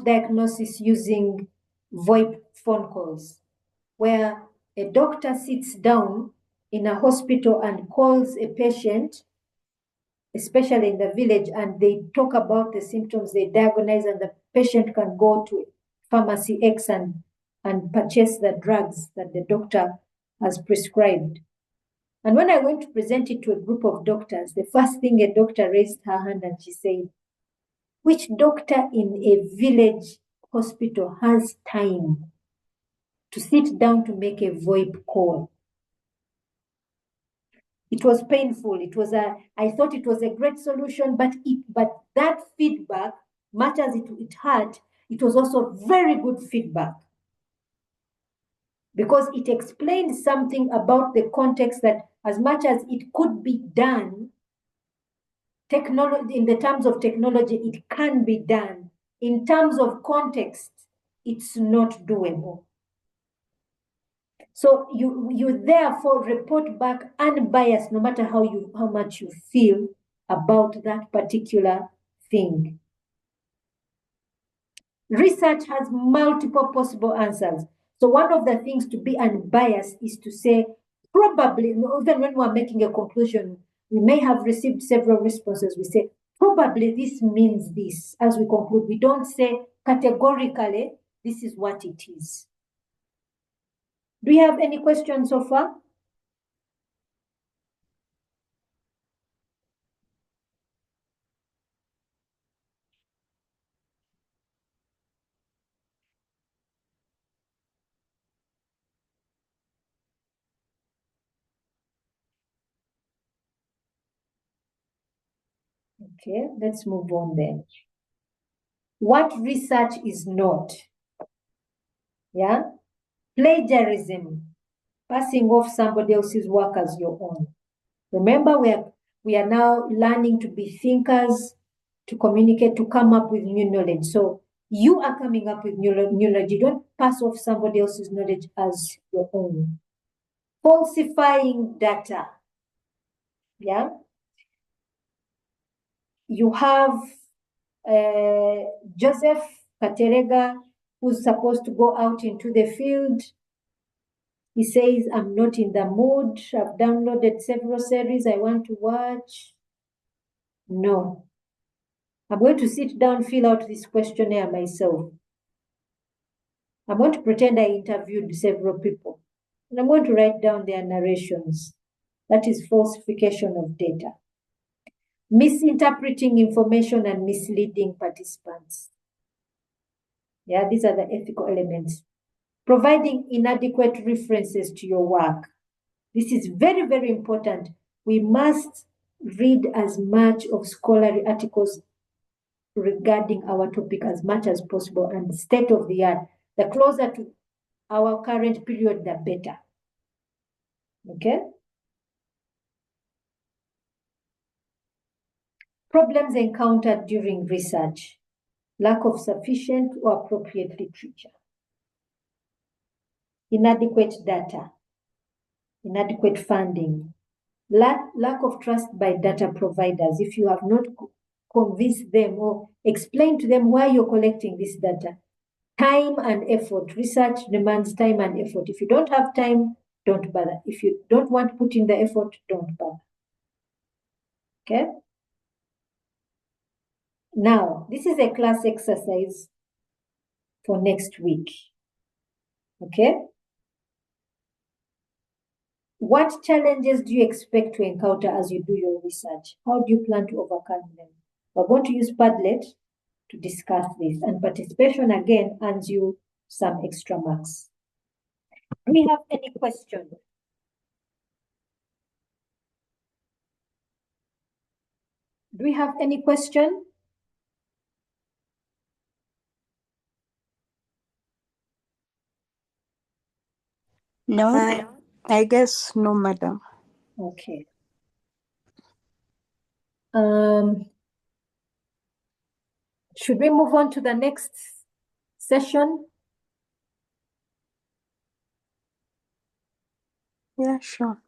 diagnosis using VoIP phone calls, where a doctor sits down in a hospital and calls a patient, especially in the village, and they talk about the symptoms they diagnose, and the patient can go to pharmacy X and purchase the drugs that the doctor has prescribed. And when I went to present it to a group of doctors, the first thing a doctor raised her hand and she said, which doctor in a village hospital has time to sit down to make a VoIP call? It was painful. I thought it was a great solution, but that feedback, much as it hurt, it was also very good feedback, because it explained something about the context that as much as it could be done, technology, in the terms of technology, it can be done. In terms of context, it's not doable. So you therefore report back unbiased, no matter how much you feel about that particular thing. Research has multiple possible answers. So one of the things to be unbiased is to say, probably, even when we're making a conclusion, we may have received several responses. We say, probably this means this. As we conclude, we don't say categorically, this is what it is. Do you have any questions so far? Okay, let's move on then. What research is not? Yeah, plagiarism, passing off somebody else's work as your own. Remember, we are now learning to be thinkers, to communicate, to come up with new knowledge. So you are coming up with new knowledge. You don't pass off somebody else's knowledge as your own. Falsifying data. Yeah. You have Joseph Katerega, who's supposed to go out into the field. He says, I'm not in the mood. I've downloaded several series I want to watch. No. I'm going to sit down, fill out this questionnaire myself. I'm going to pretend I interviewed several people. And I'm going to write down their narrations. That is falsification of data. Misinterpreting information and misleading participants. Yeah, these are the ethical elements. Providing inadequate references to your work. This is very, very important. We must read as much of scholarly articles regarding our topic as much as possible, and state of the art. The closer to our current period, the better. Okay? Problems encountered during research. Lack of sufficient or appropriate literature. Inadequate data. Inadequate funding. Lack of trust by data providers. If you have not convinced them or explained to them why you're collecting this data, Time and effort. Research demands time and effort. If you don't have time, don't bother. If you don't want to put in the effort, don't bother. Okay? Now, this is a class exercise for next week. Okay? What challenges do you expect to encounter as you do your research? How do you plan to overcome them? We're going to use Padlet to discuss this, and participation again earns you some extra marks. Do we have any question? Do we have any question? No, I guess no, madam. Okay. Should we move on to the next session? Yeah, sure.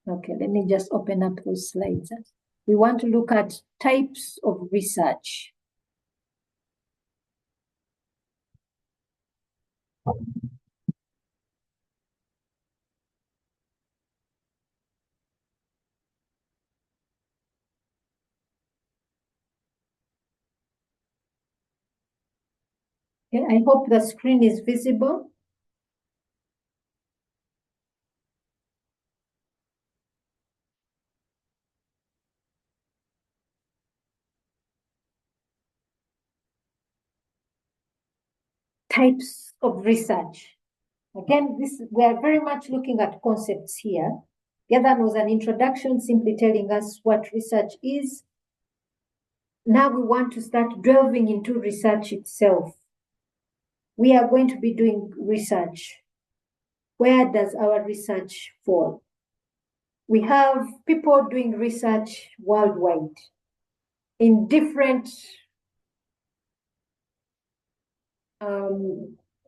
Okay, let me just open up those slides. We want to look at types of research. Okay, I hope the screen is visible. Types of research. Again, we are very much looking at concepts here. The other one was an introduction, simply telling us what research is. Now we want to start delving into research itself. We are going to be doing research. Where does our research fall? We have people doing research worldwide in different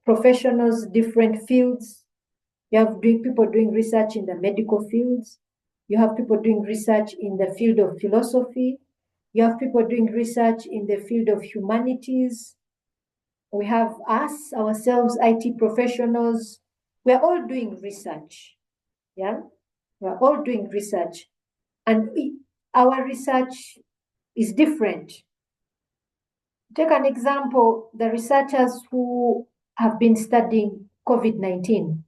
professionals, different fields. You have people doing research in the medical fields. You have people doing research in the field of philosophy. You have people doing research in the field of humanities. We have us, ourselves, IT professionals. We're all doing research. Yeah, we're all doing research. And our research is different. Take an example, the researchers who have been studying COVID-19.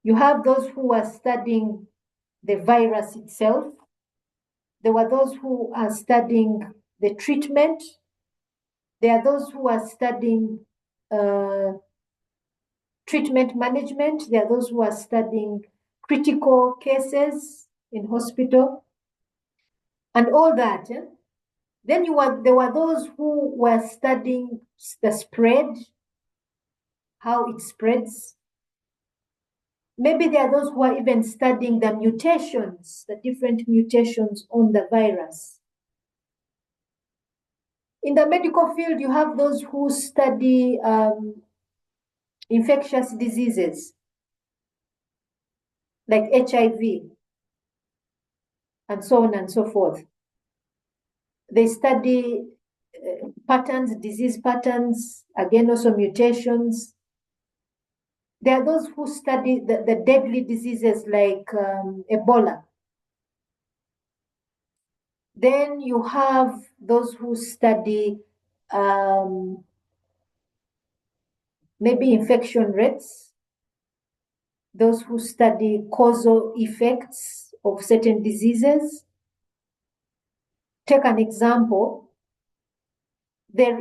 You have those who are studying the virus itself. There were those who are studying the treatment. There are those who are studying treatment management. There are those who are studying critical cases in hospital and all that. Then there were those who were studying the spread, how it spreads. Maybe there are those who are even studying the mutations, the different mutations on the virus. In the medical field, you have those who study infectious diseases like HIV and so on and so forth. They study patterns, disease patterns, again also mutations. There are those who study the deadly diseases like Ebola. Then you have those who study maybe infection rates, those who study causal effects of certain diseases. Take an example. I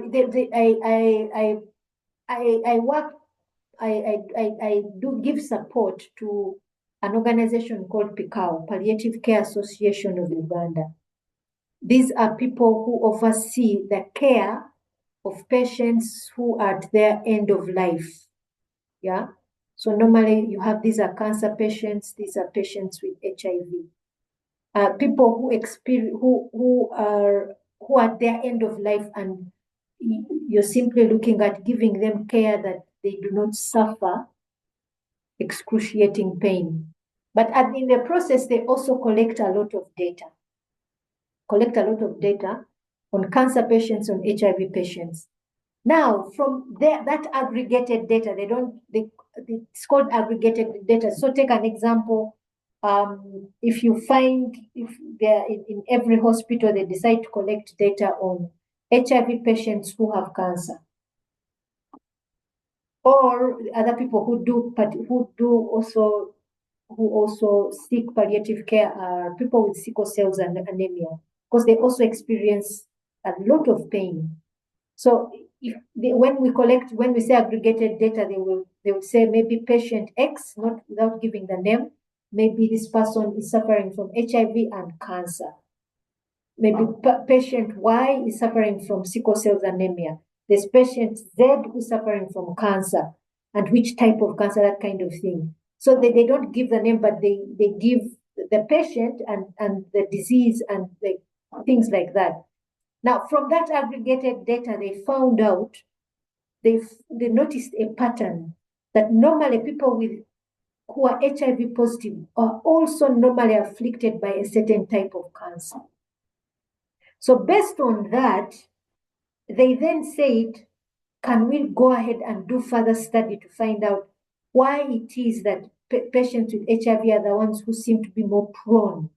do give support to an organization called PICAO, Palliative Care Association of Uganda. These are people who oversee the care of patients who are at their end of life. Yeah. So normally you have, these are cancer patients, these are patients with HIV. People who experience, who are at their end of life, and you're simply looking at giving them care that they do not suffer excruciating pain. But in the process, they also collect a lot of data. On cancer patients, on HIV patients. Now, from there, that aggregated data, it's called aggregated data. So take an example. If you find, if there in every hospital, they decide to collect data on HIV patients who have cancer, or other people who also seek palliative care are people with sickle cells and anemia, because they also experience a lot of pain. So when we say aggregated data, they will say maybe patient X, not without giving the name, maybe this person is suffering from HIV and cancer. Maybe patient Y is suffering from sickle cells anemia. There's patient Z who is suffering from cancer, and which type of cancer, that kind of thing. So they don't give the name, but they give the patient and the disease and the things like that. Now, from that aggregated data, they found out, they noticed a pattern that normally people who are HIV positive are also normally afflicted by a certain type of cancer. So based on that, they then said, can we go ahead and do further study to find out why it is that patients with HIV are the ones who seem to be more prone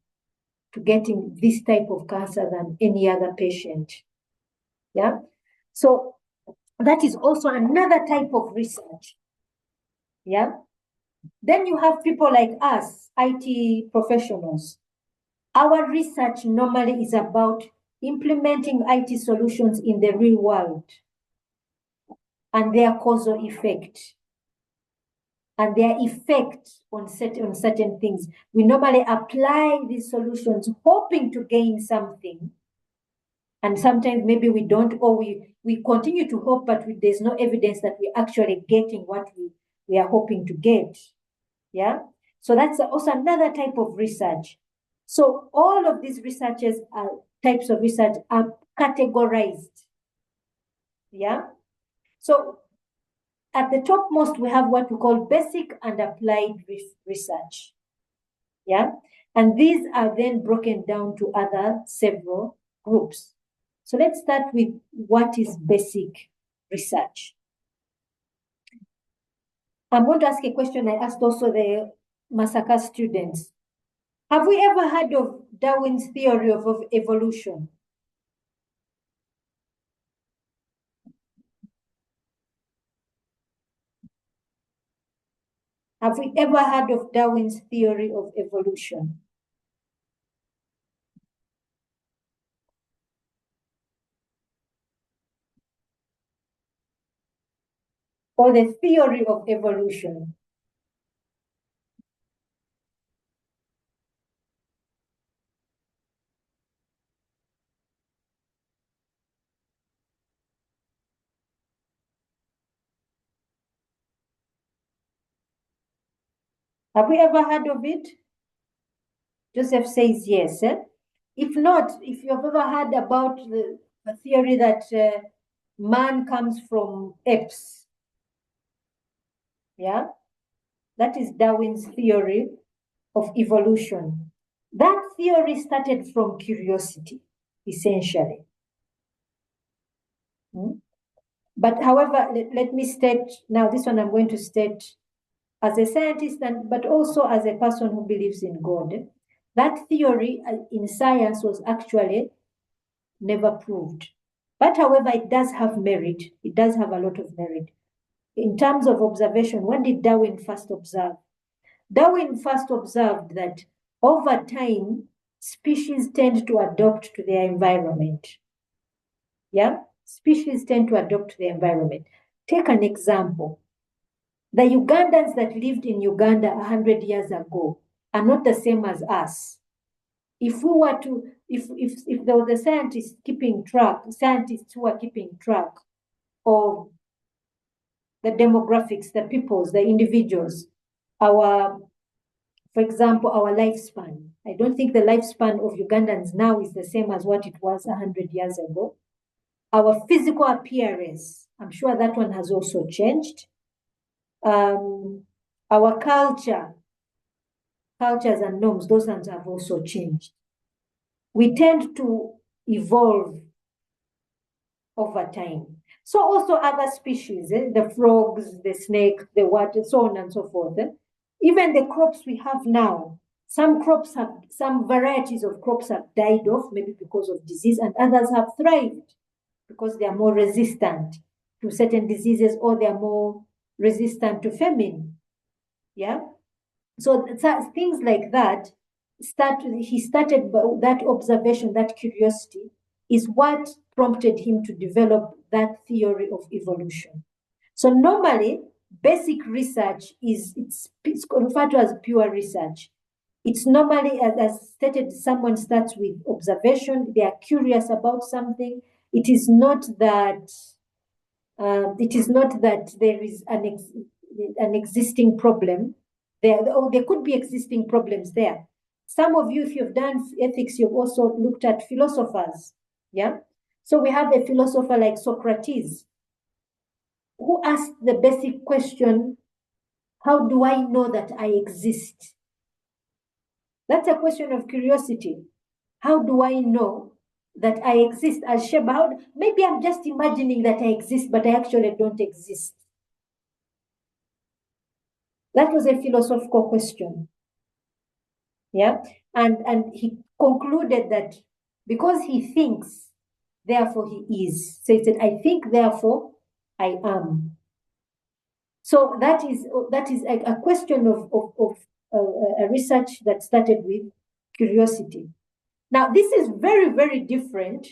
to getting this type of cancer than any other patient? Yeah. So that is also another type of research. Yeah. Then you have people like us, IT professionals. Our research normally is about implementing IT solutions in the real world and their causal effect and their effect on certain things. We normally apply these solutions hoping to gain something. And sometimes maybe we don't, or we continue to hope, but there's no evidence that we're actually getting what we are hoping to get. Yeah. So that's also another type of research. So all of these types of research are categorized. Yeah. So at the topmost, we have what we call basic and applied research. Yeah. And these are then broken down to other several groups. So let's start with what is basic research. I'm going to ask a question I asked also the Masaka students. Have we ever heard of Darwin's theory of evolution? Have we ever heard of Darwin's theory of evolution? Or the theory of evolution? Have we ever heard of it? Joseph says yes. If not, if you've ever heard about the theory that man comes from apes, yeah, that is Darwin's theory of evolution. That theory started from curiosity, essentially. But however, let me state now, this one I'm going to state as a scientist, but also as a person who believes in God. That theory in science was actually never proved. But however, it does have merit. It does have a lot of merit. In terms of observation, when did Darwin first observe? Darwin first observed that over time, species tend to adopt to their environment. Yeah? Species tend to adopt to their environment. Take an example. The Ugandans that lived in Uganda 100 years ago are not the same as us. If we were to, if there was a scientist scientists who are keeping track of the demographics, the peoples, the individuals, for example, our lifespan. I don't think the lifespan of Ugandans now is the same as what it was 100 years ago. Our physical appearance, I'm sure that one has also changed. Our cultures and norms, those ones have also changed. We tend to evolve over time. So also other species, the frogs, the snake, the water, so on and so forth. Even the crops we have now, some varieties of crops have died off, maybe because of disease, and others have thrived because they are more resistant to certain diseases, or they are more resistant to famine. Yeah. So things like that he started that observation, that curiosity is what prompted him to develop that theory of evolution. So normally, basic research it's referred to as pure research. It's normally, as stated, someone starts with observation, they are curious about something. It is not that there is an existing problem. There could be existing problems there. Some of you, if you've done ethics, you've also looked at philosophers. Yeah. So we have a philosopher like Socrates, who asked the basic question, how do I know that I exist? That's a question of curiosity. How do I know that I exist? As Sheba, maybe I'm just imagining that I exist, but I actually don't exist. That was a philosophical question. Yeah. And he concluded that because he thinks, therefore he is. So he said, I think, therefore I am. So that is a question of a research that started with curiosity. Now, this is very, very different.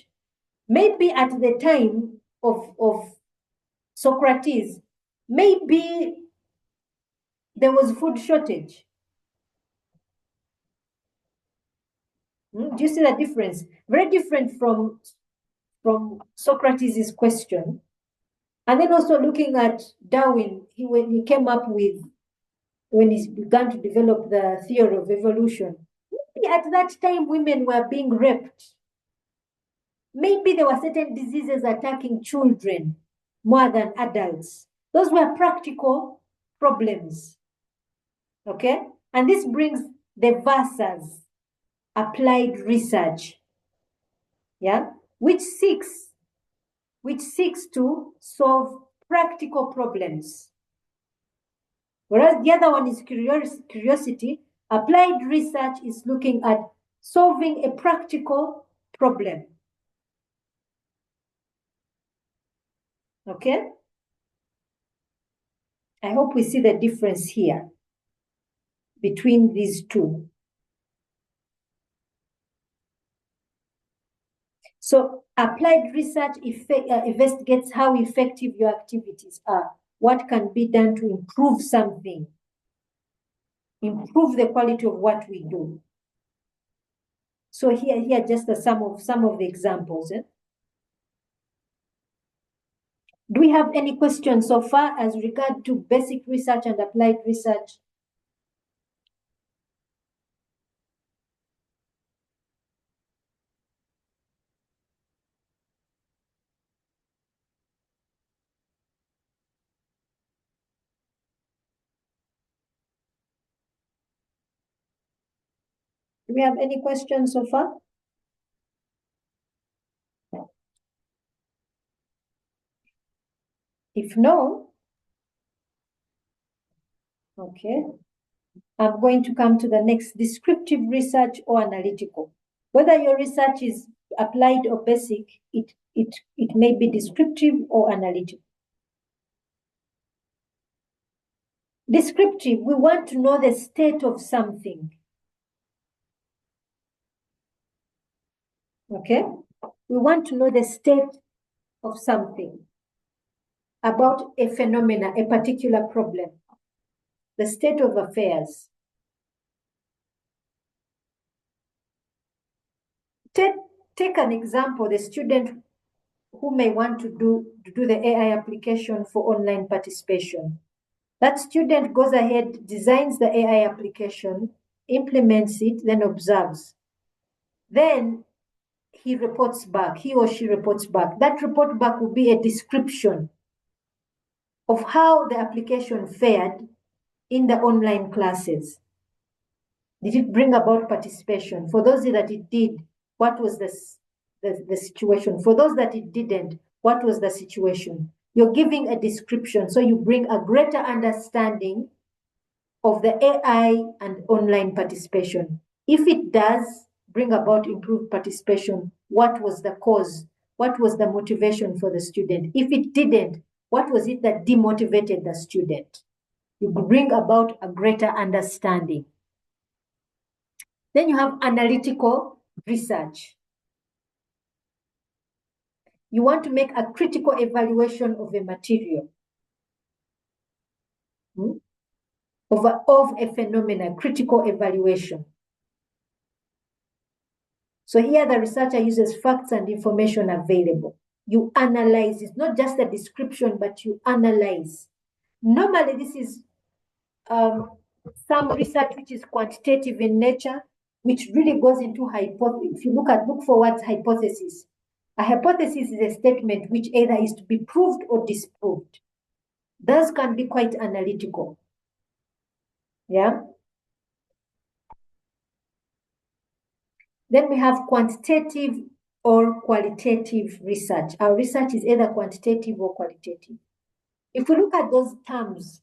Maybe at the time of Socrates, maybe there was food shortage. Do you see the difference? Very different from Socrates' question. And then also looking at Darwin, when he came up with, when he began to develop the theory of evolution, maybe at that time women were being raped. Maybe there were certain diseases attacking children more than adults. Those were practical problems. Okay? And this brings the versus applied research, yeah, which seeks to solve practical problems. Whereas the other one is curiosity. Applied research is looking at solving a practical problem. Okay? I hope we see the difference here between these two. So applied research investigates how effective your activities are, what can be done to improve something, improve the quality of what we do. So here just some of the examples. Do we have any questions so far as regard to basic research and applied research? Do we have any questions so far? If no, okay, I'm going to come to the next, descriptive research or analytical. Whether your research is applied or basic, it may be descriptive or analytical. Descriptive, we want to know the state of something. Okay? We want to know the state of something, about a phenomena, a particular problem, the state of affairs. Take an example, the student who may want to do the AI application for online participation. That student goes ahead, designs the AI application, implements it, then observes. Then he reports back, he or she reports back. That report back will be a description of how the application fared in the online classes. Did it bring about participation? For those that it did, what was the situation? For those that it didn't, What was the situation? You're giving a description, so you bring a greater understanding of the AI and online participation. If it does bring about improved participation, what was the cause? What was the motivation for the student? If it didn't, what was it that demotivated the student? You bring about a greater understanding. Then you have analytical research. You want to make a critical evaluation of a material, of a phenomenon, critical evaluation. So here the researcher uses facts and information available. You analyze. It's not just a description, but you analyze. Normally, this is some research which is quantitative in nature, which really goes into hypothesis. If you look for words hypothesis. A hypothesis is a statement which either is to be proved or disproved. Those can be quite analytical. Yeah. Then we have quantitative or qualitative research. Our research is either quantitative or qualitative. If we look at those terms,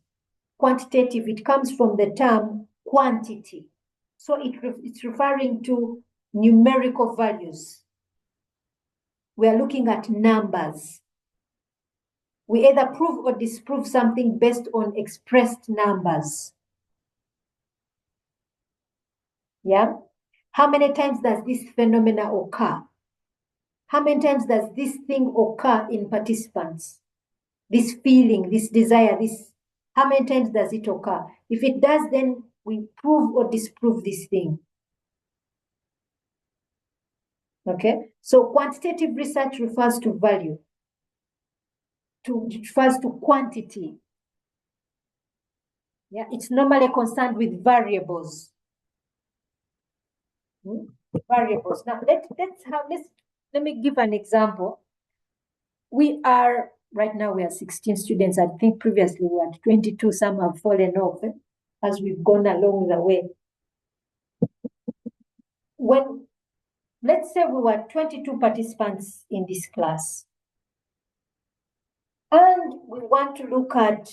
quantitative, it comes from the term quantity. So it's referring to numerical values. We are looking at numbers. We either prove or disprove something based on expressed numbers. Yeah? How many times does this phenomena occur? How many times does this thing occur in participants? This feeling, this desire, how many times does it occur? If it does, then we prove or disprove this thing. Okay, so quantitative research refers to value, refers to quantity. Yeah, it's normally concerned with variables. Variables. Now let me give an example. Right now we are 16 students. I think previously we were 22. Some have fallen off as we've gone along the way. Let's say we were 22 participants in this class, and we want to look at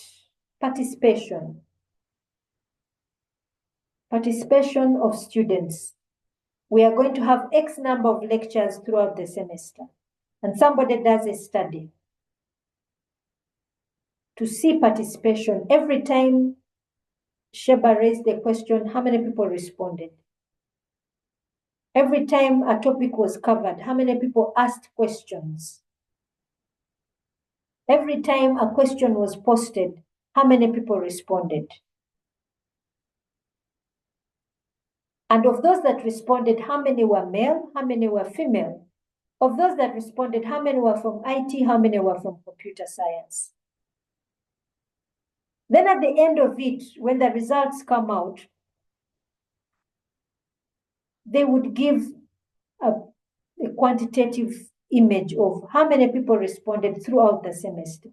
participation of students. We are going to have X number of lectures throughout the semester, and somebody does a study to see participation. Every time Sheba raised the question, how many people responded? Every time a topic was covered, how many people asked questions? Every time a question was posted, how many people responded? And of those that responded, how many were male? How many were female? Of those that responded, how many were from IT? How many were from computer science? Then at the end of it, when the results come out, they would give a quantitative image of how many people responded throughout the semester.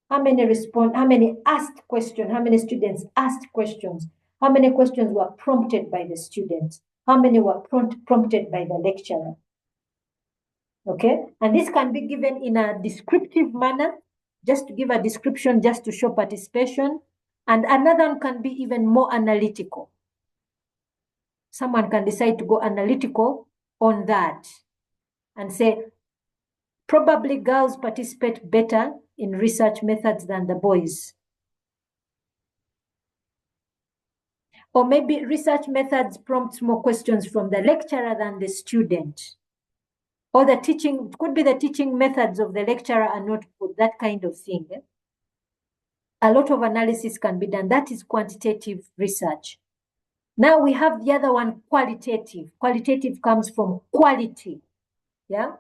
How many asked questions, how many students asked questions, how many questions were prompted by the students, how many were prompted by the lecturer. Okay, and this can be given in a descriptive manner, just to give a description, just to show participation, and another one can be even more analytical. Someone can decide to go analytical on that and say, probably girls participate better in research methods than the boys. Or maybe research methods prompt more questions from the lecturer than the student. Or could be the teaching methods of the lecturer are not good, that kind of thing. A lot of analysis can be done. That is quantitative research. Now we have the other one, qualitative. Qualitative comes from quality. Yeah.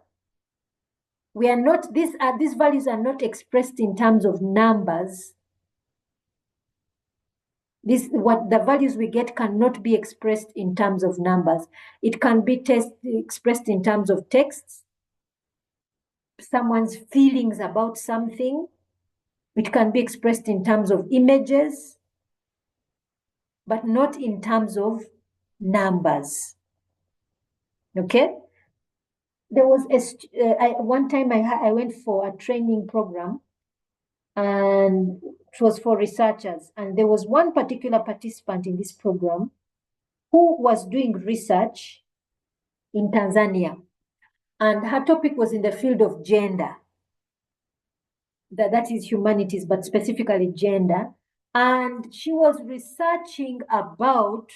These values are not expressed in terms of numbers. What the values we get cannot be expressed in terms of numbers. It can be expressed in terms of texts, someone's feelings about something. It can be expressed in terms of images, but not in terms of numbers. Okay? there was one time I went for a training program, and it was for researchers, and there was one particular participant in this program who was doing research in Tanzania, and her topic was in the field of gender. That is humanities, but specifically gender. And she was researching about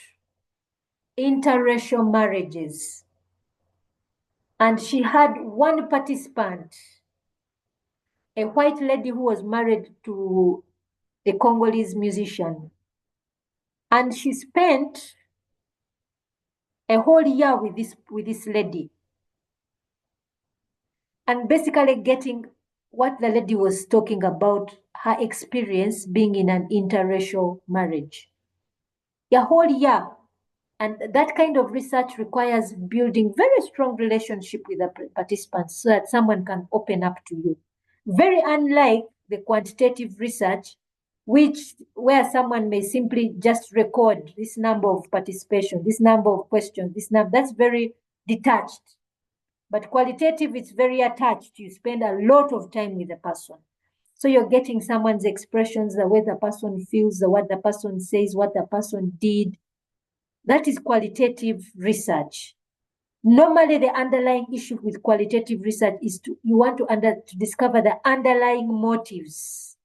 interracial marriages. And she had one participant, a white lady who was married to a Congolese musician. And she spent a whole year with this lady, and basically getting what the lady was talking about, her experience being in an interracial marriage. A whole year. And that kind of research requires building very strong relationship with the participants so that someone can open up to you. Very unlike the quantitative research, where someone may simply just record this number of participation, this number of questions, that's very detached. But qualitative, it's very attached. You spend a lot of time with the person. So you're getting someone's expressions, the way the person feels, what the person says, what the person did. That is qualitative research. Normally, the underlying issue with qualitative research is you want to discover the underlying motives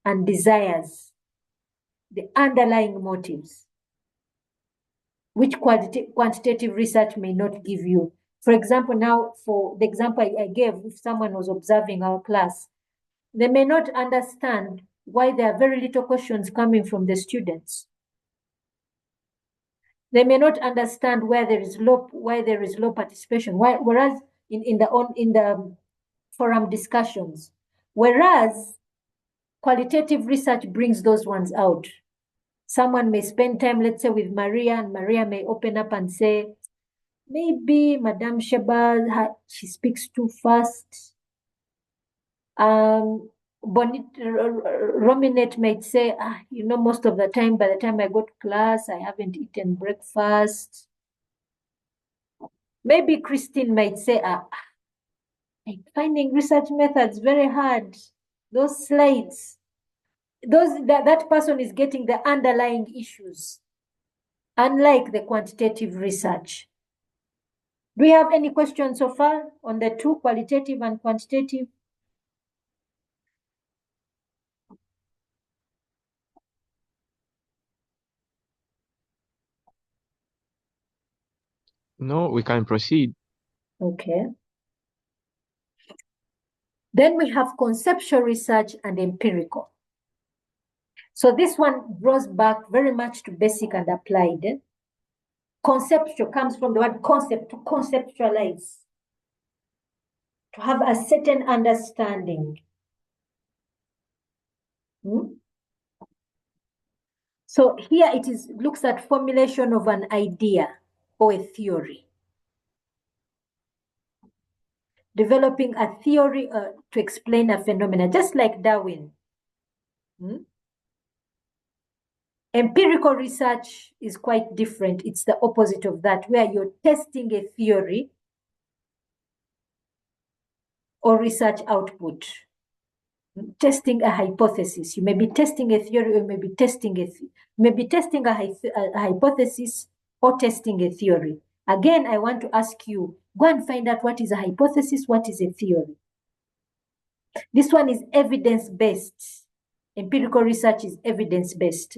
and desires, the underlying motives, which quantitative research may not give you. For example, now for the example I gave, if someone was observing our class, they may not understand why there are very little questions coming from the students. They may not understand why there is low participation. Whereas in the forum discussions, whereas qualitative research brings those ones out. Someone may spend time, let's say, with Maria, and Maria may open up and say, maybe Madame Sheba, she speaks too fast. Rominette might say, most of the time, by the time I go to class, I haven't eaten breakfast. Maybe Christine might say, I'm finding research methods very hard. Those slides, that person is getting the underlying issues, unlike the quantitative research. Do we have any questions so far on the two, qualitative and quantitative? No, we can proceed. Okay. Then we have conceptual research and empirical. So this one draws back very much to basic and applied. Conceptual comes from the word concept, to conceptualize, to have a certain understanding. So here it looks at formulation of an idea or a theory. Developing a theory to explain a phenomenon, just like Darwin. Empirical research is quite different. It's the opposite of that, where you're testing a theory or research output. Testing a hypothesis. You may be testing a theory, or you may be testing a hypothesis or testing a theory. Again, I want to ask you, go and find out what is a hypothesis, what is a theory. This one is evidence-based. Empirical research is evidence-based.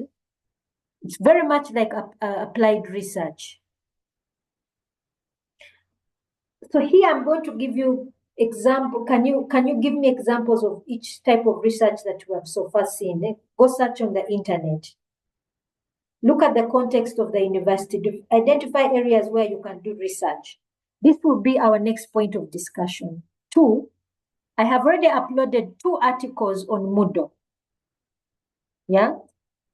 It's very much like applied research. So here I'm going to give you example. Can you give me examples of each type of research that you have so far seen? Go search on the internet. Look at the context of the university. Identify areas where you can do research. This will be our next point of discussion. 2, I have already uploaded 2 articles on Moodle. Yeah,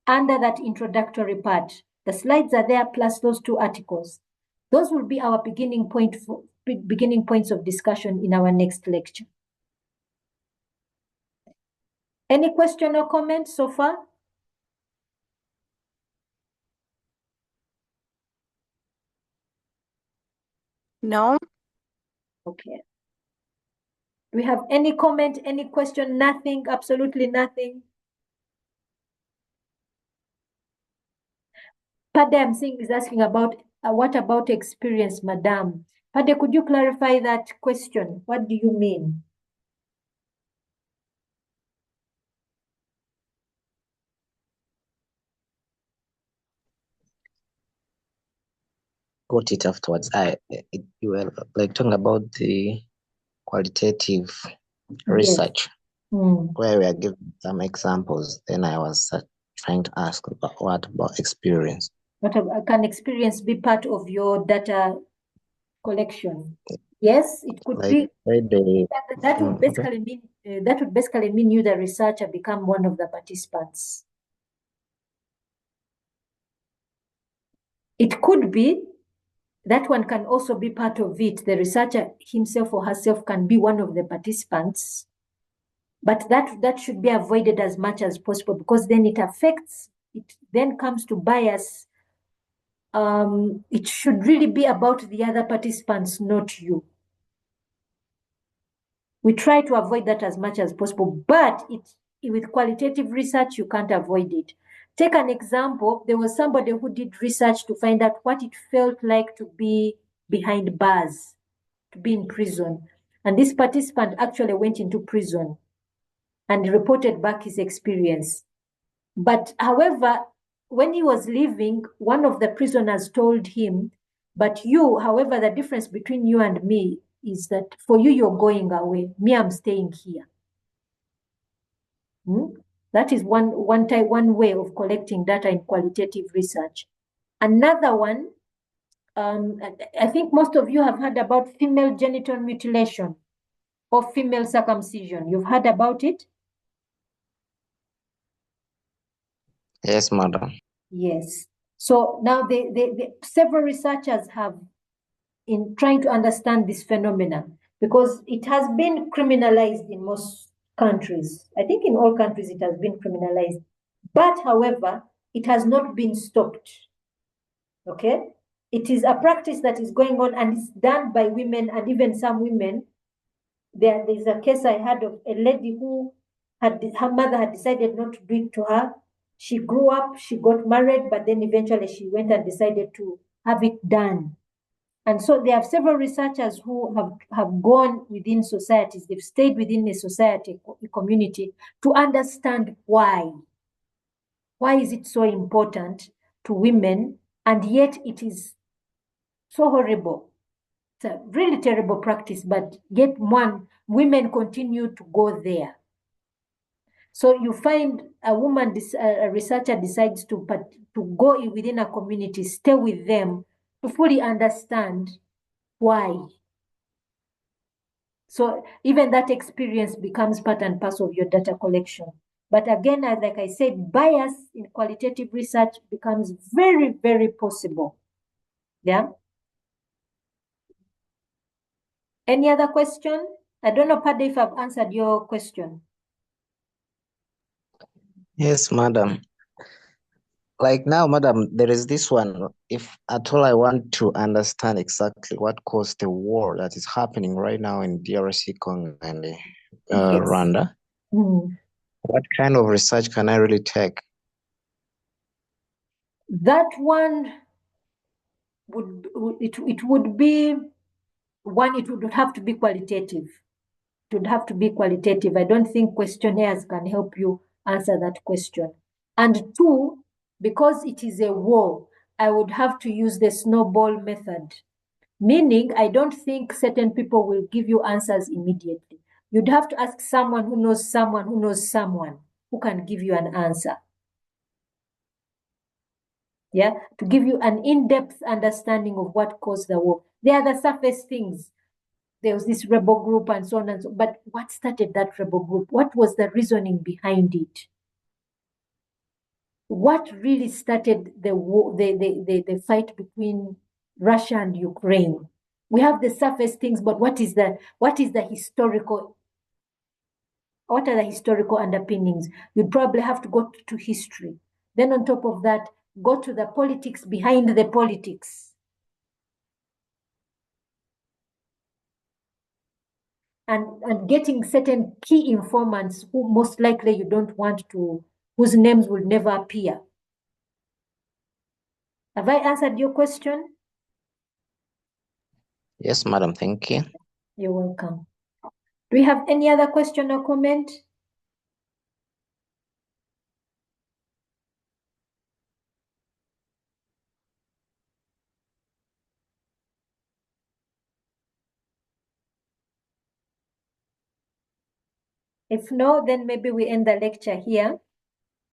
under that introductory part. The slides are there plus those 2 articles. Those will be our beginning points of discussion in our next lecture. Any question or comment so far? No. Okay. Do we have any comment, any question? Nothing, absolutely nothing. Pade, I'm seeing is asking about what about experience, madam? Pade, could you clarify that question? What do you mean? Got it afterwards. You were like talking about the qualitative research, where we are giving some examples. Then I was trying to ask about what about experience. Can experience be part of your data collection? Yes, it could Like be. That would okay. basically mean you, the researcher, become one of the participants. It could be that one can also be part of it. The researcher himself or herself can be one of the participants, but that should be avoided as much as possible, because then it then comes to bias. It should really be about the other participants, not you. We try to avoid that as much as possible, but with qualitative research, you can't avoid it. Take an example. There was somebody who did research to find out what it felt like to be behind bars, to be in prison. And this participant actually went into prison and reported back his experience. But however, when he was leaving, one of the prisoners told him, but you, however, the difference between you and me is that for you, you're going away. Me, I'm staying here. That is one way of collecting data in qualitative research. Another one, I think most of you have heard about female genital mutilation or female circumcision. You've heard about it? Yes, madam. Yes. So now several researchers have in trying to understand this phenomenon, because it has been criminalized in most countries. I think in all countries it has been criminalized. But however, it has not been stopped. Okay? It is a practice that is going on, and it's done by women, and even some women. There's a case I had of a lady who her mother had decided not to do it to her. She grew up, she got married, but then eventually she went and decided to have it done. And so there are several researchers who have gone within societies, they've stayed within a society, a community, to understand why. Why is it so important to women, and yet it is so horrible? It's a really terrible practice, but yet women continue to go there. So you find a researcher decides to go within a community, stay with them to fully understand why. So even that experience becomes part and parcel of your data collection. But again, like I said, bias in qualitative research becomes very, very possible. Yeah. Any other question? I don't know, Pade, if I've answered your question. Yes, madam. Like now, madam, there is this one. If at all I want to understand exactly what caused the war that is happening right now in DRC Congo and Rwanda, what kind of research can I really take? That one would be one. It would have to be qualitative. It would have to be qualitative. I don't think questionnaires can help you answer that question. And two, because it is a war, I would have to use the snowball method. Meaning, I don't think certain people will give you answers immediately. You'd have to ask someone who knows someone who knows someone who can give you an answer. Yeah, to give you an in-depth understanding of what caused the war. They are the surface things. There was this rebel group and so on and so on. But what started that rebel group? What was the reasoning behind it? What really started the war, the fight between Russia and Ukraine? We have the surface things, but what are the historical underpinnings? You'd probably have to go to history. Then on top of that, go to the politics behind the politics. and getting certain key informants who most likely you don't want to, whose names will never appear. Have I answered your question? Yes, madam. Thank you. You're welcome. Do we have any other question or comment? If no, then maybe we end the lecture here.